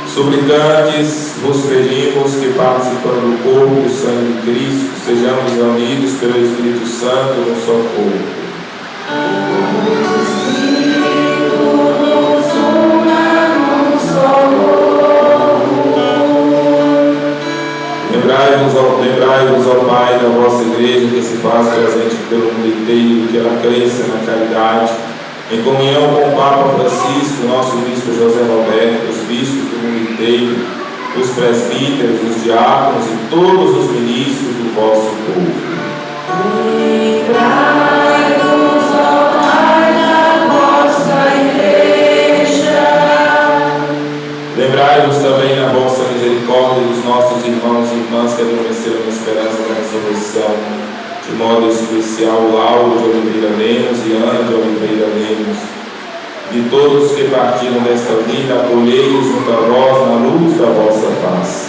Suplicantes, vos pedimos que, participando do corpo e do sangue de Cristo, sejamos unidos pelo Espírito Santo no só corpo. O Espírito nos una num só corpo. Lembrai-vos, ó Pai, da vossa igreja, que se faz presente pelo mundo inteiro, que ela cresça na caridade, em comunhão com o Papa Francisco, nosso bispo José Roberto, os bispos do mundo inteiro, os presbíteros, os diáconos e todos os ministros do vosso povo. Livrai-nos, ó Pai, da vossa igreja. Lembrai-vos também na vossa misericórdia dos nossos irmãos e irmãs que adormeceram na esperança da ressurreição, de modo especial Lauro de Oliveira Lemos e Ana de Oliveira Lemos, de todos que partiram desta vida, acolhei-os junto a vós na luz da vossa face.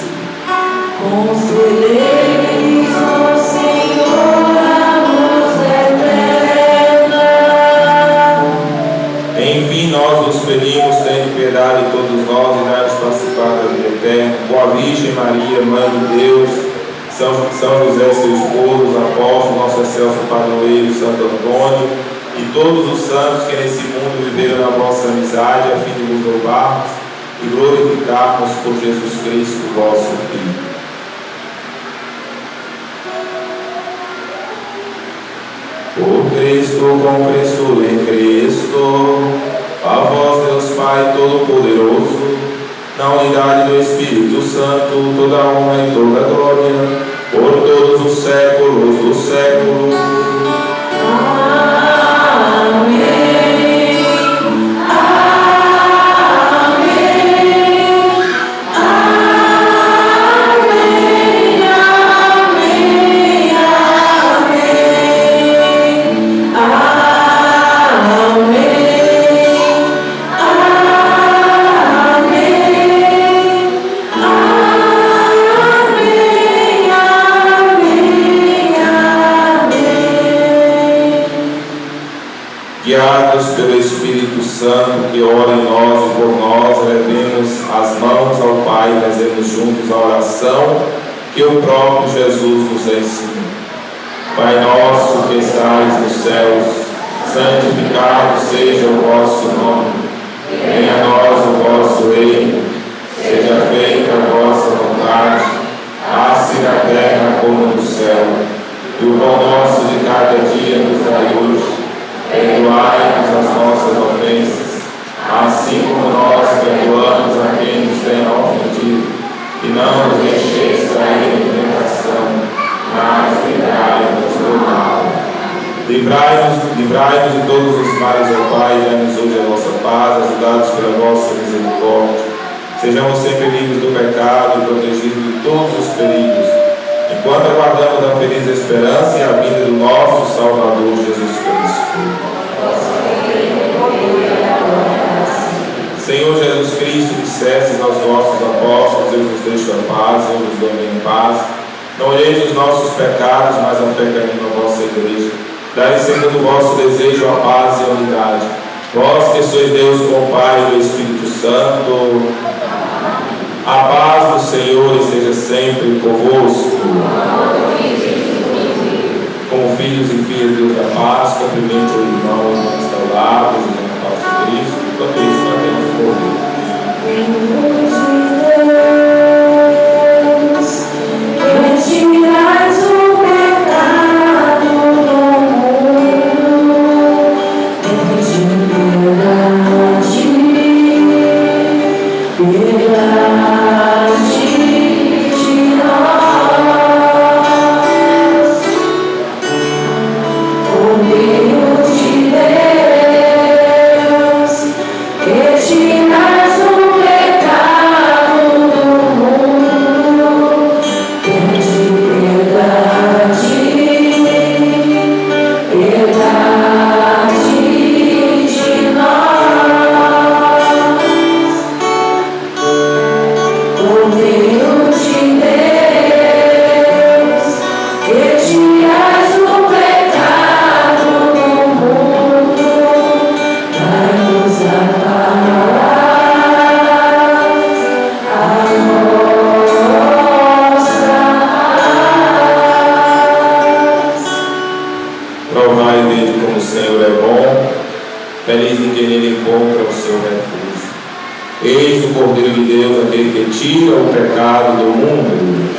Concedei-lhes, ó Senhor, a luz eterna. Enfim, nós vos pedimos, tende piedade de todos nós e dai-nos participar da vida eterna, com a Virgem Maria, Mãe de Deus, São José, seu esposo, os apóstolos, nosso excelso padroeiro, Santo Antônio, e todos os santos que nesse mundo viveram na vossa amizade, a fim de vos louvarmos e glorificarmos por Jesus Cristo, vosso Filho. Porque Cristo, com Cristo em Cristo, a vós, Deus Pai Todo-Poderoso, na unidade do Espírito Santo, toda honra e toda glória, por todos os séculos dos séculos. Guiados pelo Espírito Santo que ora em nós e por nós, levemos as mãos ao Pai e rezemos juntos a oração que o próprio Jesus nos ensinou. Pai nosso que estais nos céus, santificado seja o vosso nome. Venha a nós o vosso reino, seja feita a vossa vontade, assim na terra como no céu. E o pão nosso de cada dia nos dai hoje. Perdoai-nos as nossas ofensas, assim como nós perdoamos a quem nos tem ofendido. E não nos deixeis cair em tentação, mas livrai-nos do mal. Livrai-nos de todos os males, ó Pai, e dai-nos hoje a vossa paz, ajudados pela vossa misericórdia. Sejamos sempre livres do pecado e protegidos de todos os perigos, enquanto aguardamos a feliz esperança e a vinda do nosso Salvador Jesus Cristo. Senhor Jesus Cristo, dissestes aos vossos apóstolos: eu vos deixo a paz, eu vos dou a minha paz. Não olheis os nossos pecados, mas a fé que anima a vossa igreja. Dai segundo o vosso desejo a paz e a unidade. Vós que sois Deus com o Pai e o Espírito Santo, a paz do Senhor esteja sempre convosco. Como filhos e filhas de Deus da paz, cumprimente o irmão e os restaurados e a paz de Cristo. Enquanto isso, mantemos o poder. Feliz em quem nele encontra o seu refúgio. Eis o Cordeiro de Deus, aquele que tira o pecado do mundo.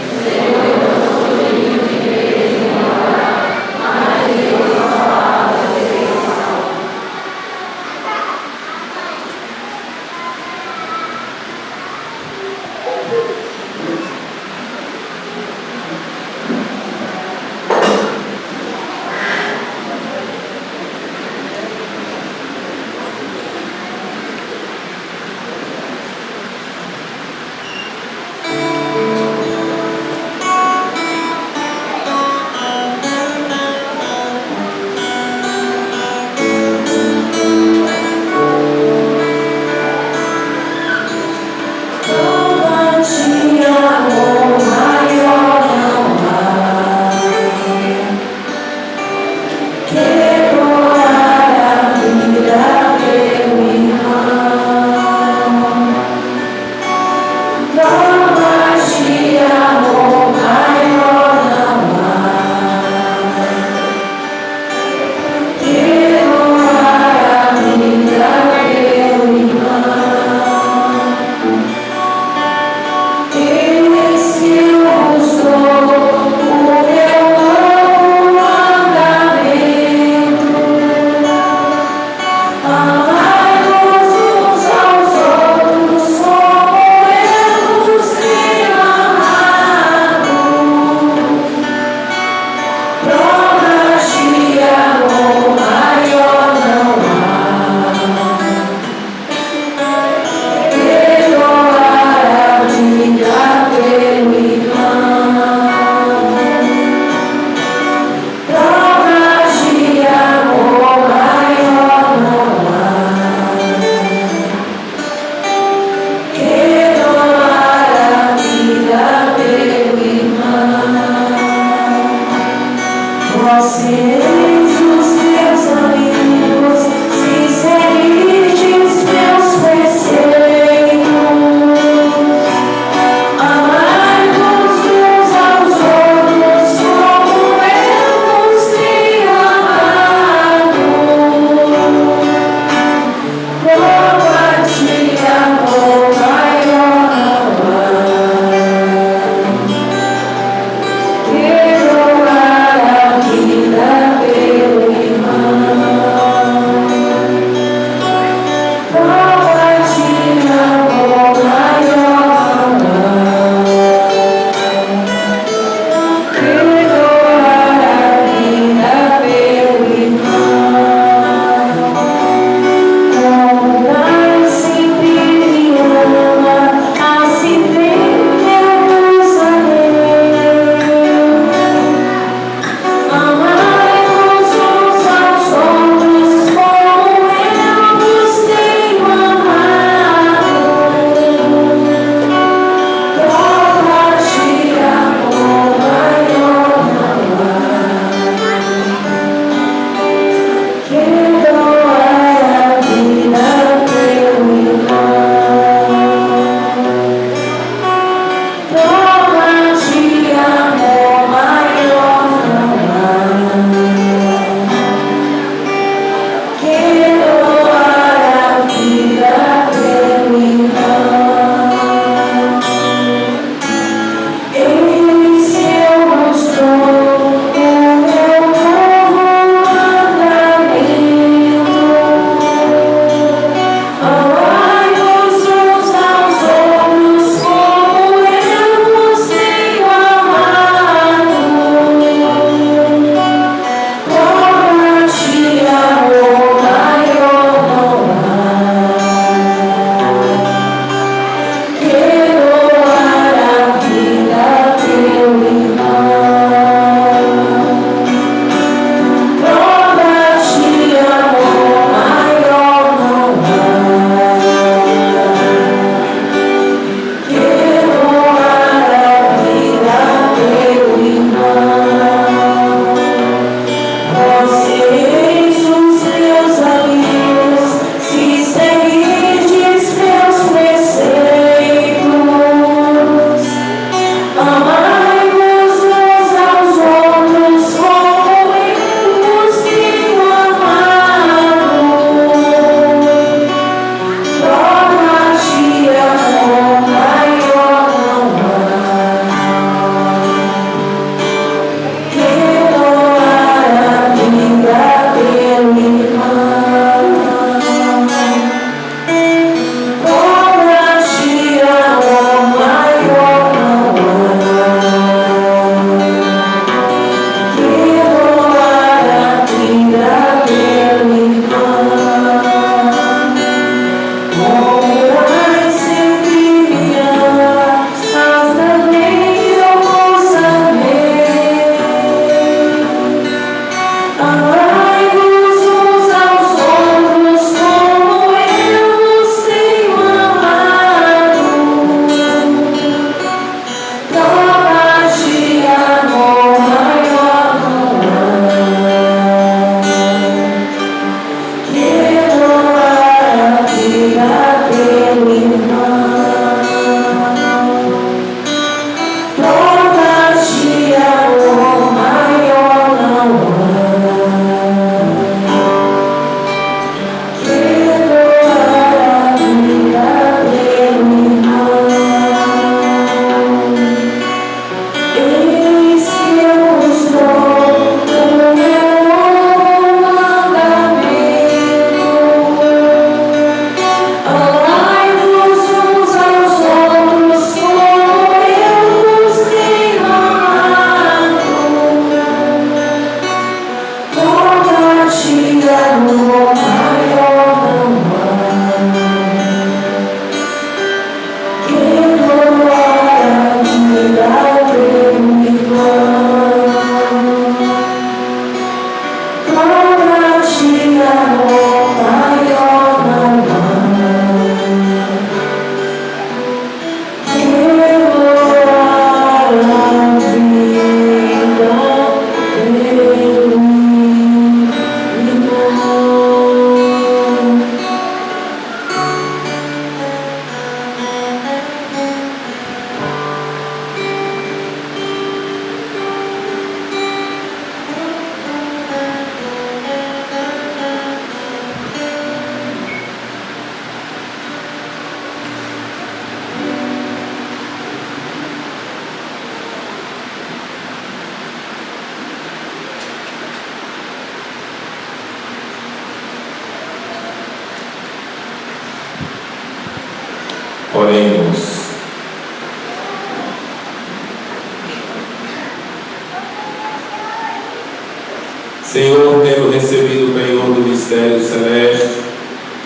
Senhor, tendo recebido o penhor do mistério celeste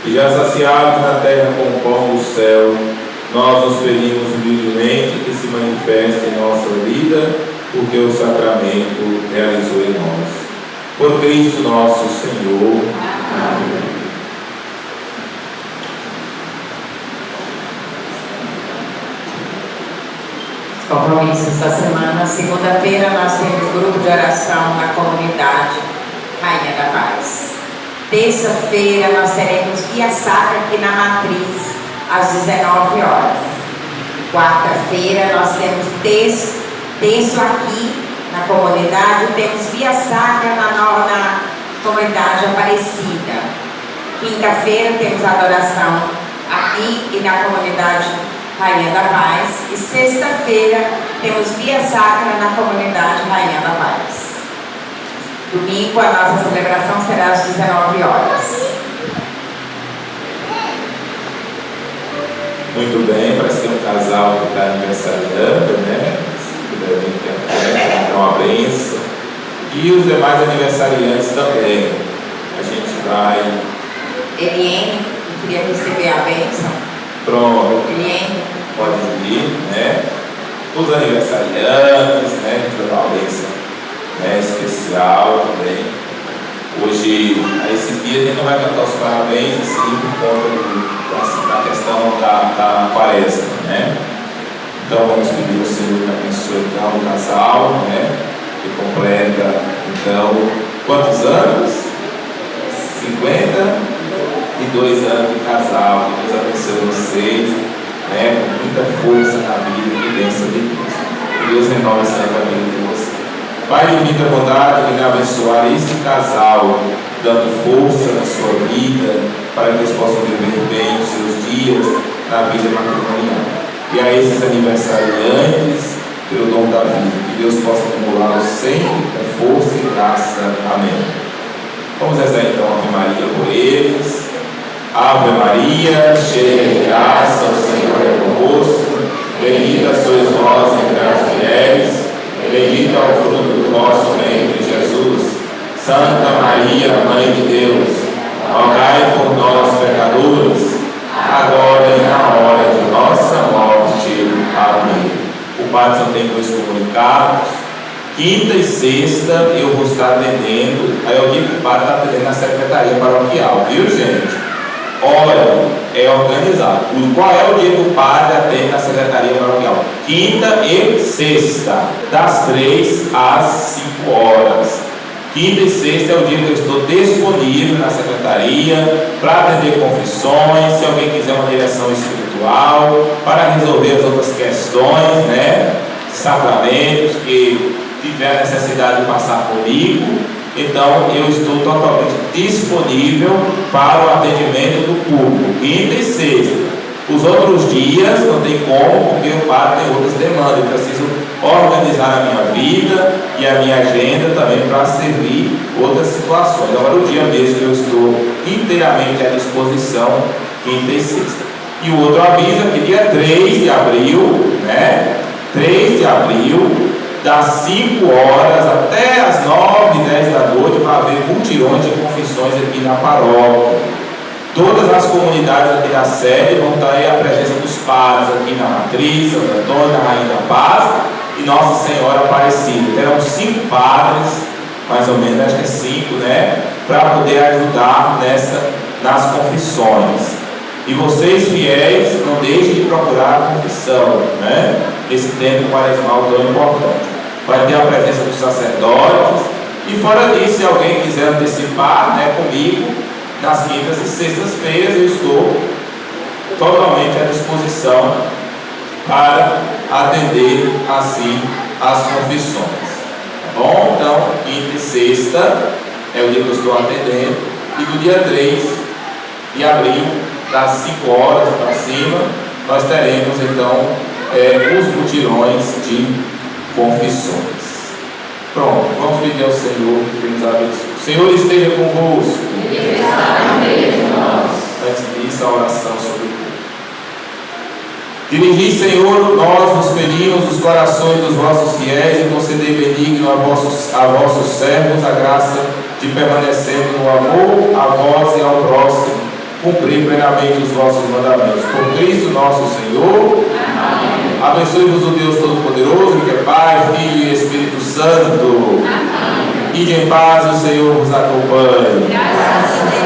e já saciados na terra com o pão do céu, nós nos pedimos humildemente que se manifeste em nossa vida, porque o sacramento realizou em nós. Por Cristo nosso Senhor. Amém. Compromissos da semana. Segunda-feira nós temos grupo de oração na comunidade Rainha da Paz. Terça-feira nós teremos via sacra aqui na Matriz às 19 horas. Quarta-feira nós temos terço aqui na comunidade, temos via sacra na comunidade Aparecida. Quinta-feira temos adoração aqui e na comunidade Rainha da Paz. E sexta-feira temos via sacra na comunidade Rainha da Paz. Domingo a nossa celebração será às 19 horas. Muito bem, parece que tem um casal que está aniversariando, né? Se puder vir aqui à frente, dar uma bênção. E os demais aniversariantes também. A gente vai. Eliane, que queria receber a bênção. Pronto. Eliane. Pode vir, né? Os aniversariantes, né? A gente vai dar uma bênção, né, especial também. Hoje, a esses dias, a gente não vai cantar os parabéns, assim, por conta da questão da quaresma, né? Então, vamos pedir ao Senhor que abençoe então o casal, né? Que completa, então, quantos anos? 52 anos de casal. Que Deus abençoe vocês, né? Com muita força na vida e bênção de Deus. Que Deus renove sempre a vida de vocês. Pai de vida, bondade, venha abençoar este casal, dando força na sua vida, para que eles possam viver bem os seus dias na vida matrimonial. E a esses aniversariantes, pelo dom da vida, que Deus possa acumulá-los sempre com força e graça. Amém. Vamos rezar então a Ave Maria por eles. Ave Maria, cheia de graça, o Senhor é convosco. Bendita sois vós entre as mulheres. Bendito é o fruto do vosso ventre, Jesus. Santa Maria, Mãe de Deus, rogai por nós, pecadores, agora e na hora de nossa morte. Amém. O Padre só tem 2 comunicados. Quinta e sexta eu vou estar atendendo. Aí eu digo que o Padre está atendendo na secretaria paroquial, viu, gente? Olha, é organizado. Qual é o dia que o Padre atende na secretaria paroquial? Quinta e sexta, das 3 às 5 horas. Quinta e sexta é o dia que eu estou disponível na secretaria para atender confissões, se alguém quiser uma direção espiritual, para resolver as outras questões, né? Sacramentos, que tiver necessidade de passar comigo. Então, eu estou totalmente disponível para o atendimento do público, quinta e sexta. Os outros dias não tem como, porque o Padre tem outras demandas. Eu preciso organizar a minha vida e a minha agenda também para servir outras situações. Agora, o dia mesmo eu estou inteiramente à disposição, quinta e sexta. E o outro aviso é que dia 3 de abril, né? 3 de abril, das 5 horas até as 9, 10 da noite, vai haver mutirões de confissões aqui na paróquia. Todas as comunidades aqui da sede vão estar aí a presença dos padres aqui na Matriz, Santo Antônio, na Rainha da Paz e Nossa Senhora Aparecida. Terão 5 padres, mais ou menos, acho que é 5, né? Para poder ajudar nas confissões. E vocês, fiéis, não deixem de procurar a confissão, né? Esse tempo quaresmal tão importante. Vai ter a presença dos sacerdotes. E fora disso, se alguém quiser antecipar, né, comigo, nas quintas e sextas-feiras eu estou totalmente à disposição para atender assim as confissões. Tá bom? Então, quinta e sexta é o dia que eu estou atendendo. E do dia 3 de abril, das 5 horas para cima, nós teremos então os mutirões de confissões. Pronto, vamos pedir ao Senhor que nos abençoe. O Senhor esteja convosco. Ele está no meio de nós. Antes disso, a oração sobre o povo. Dirigi, Senhor, nós nos pedimos os corações dos vossos fiéis e concedei benigno a vossos servos a graça de permanecendo no amor a vós e ao próximo, cumprir plenamente os vossos mandamentos. Por Cristo nosso Senhor. Amém. Abençoe-vos o Deus Todo-Poderoso, que é Pai, Filho e Espírito Santo. Amém. Ide em paz, o Senhor vos acompanhe. Graças a Deus.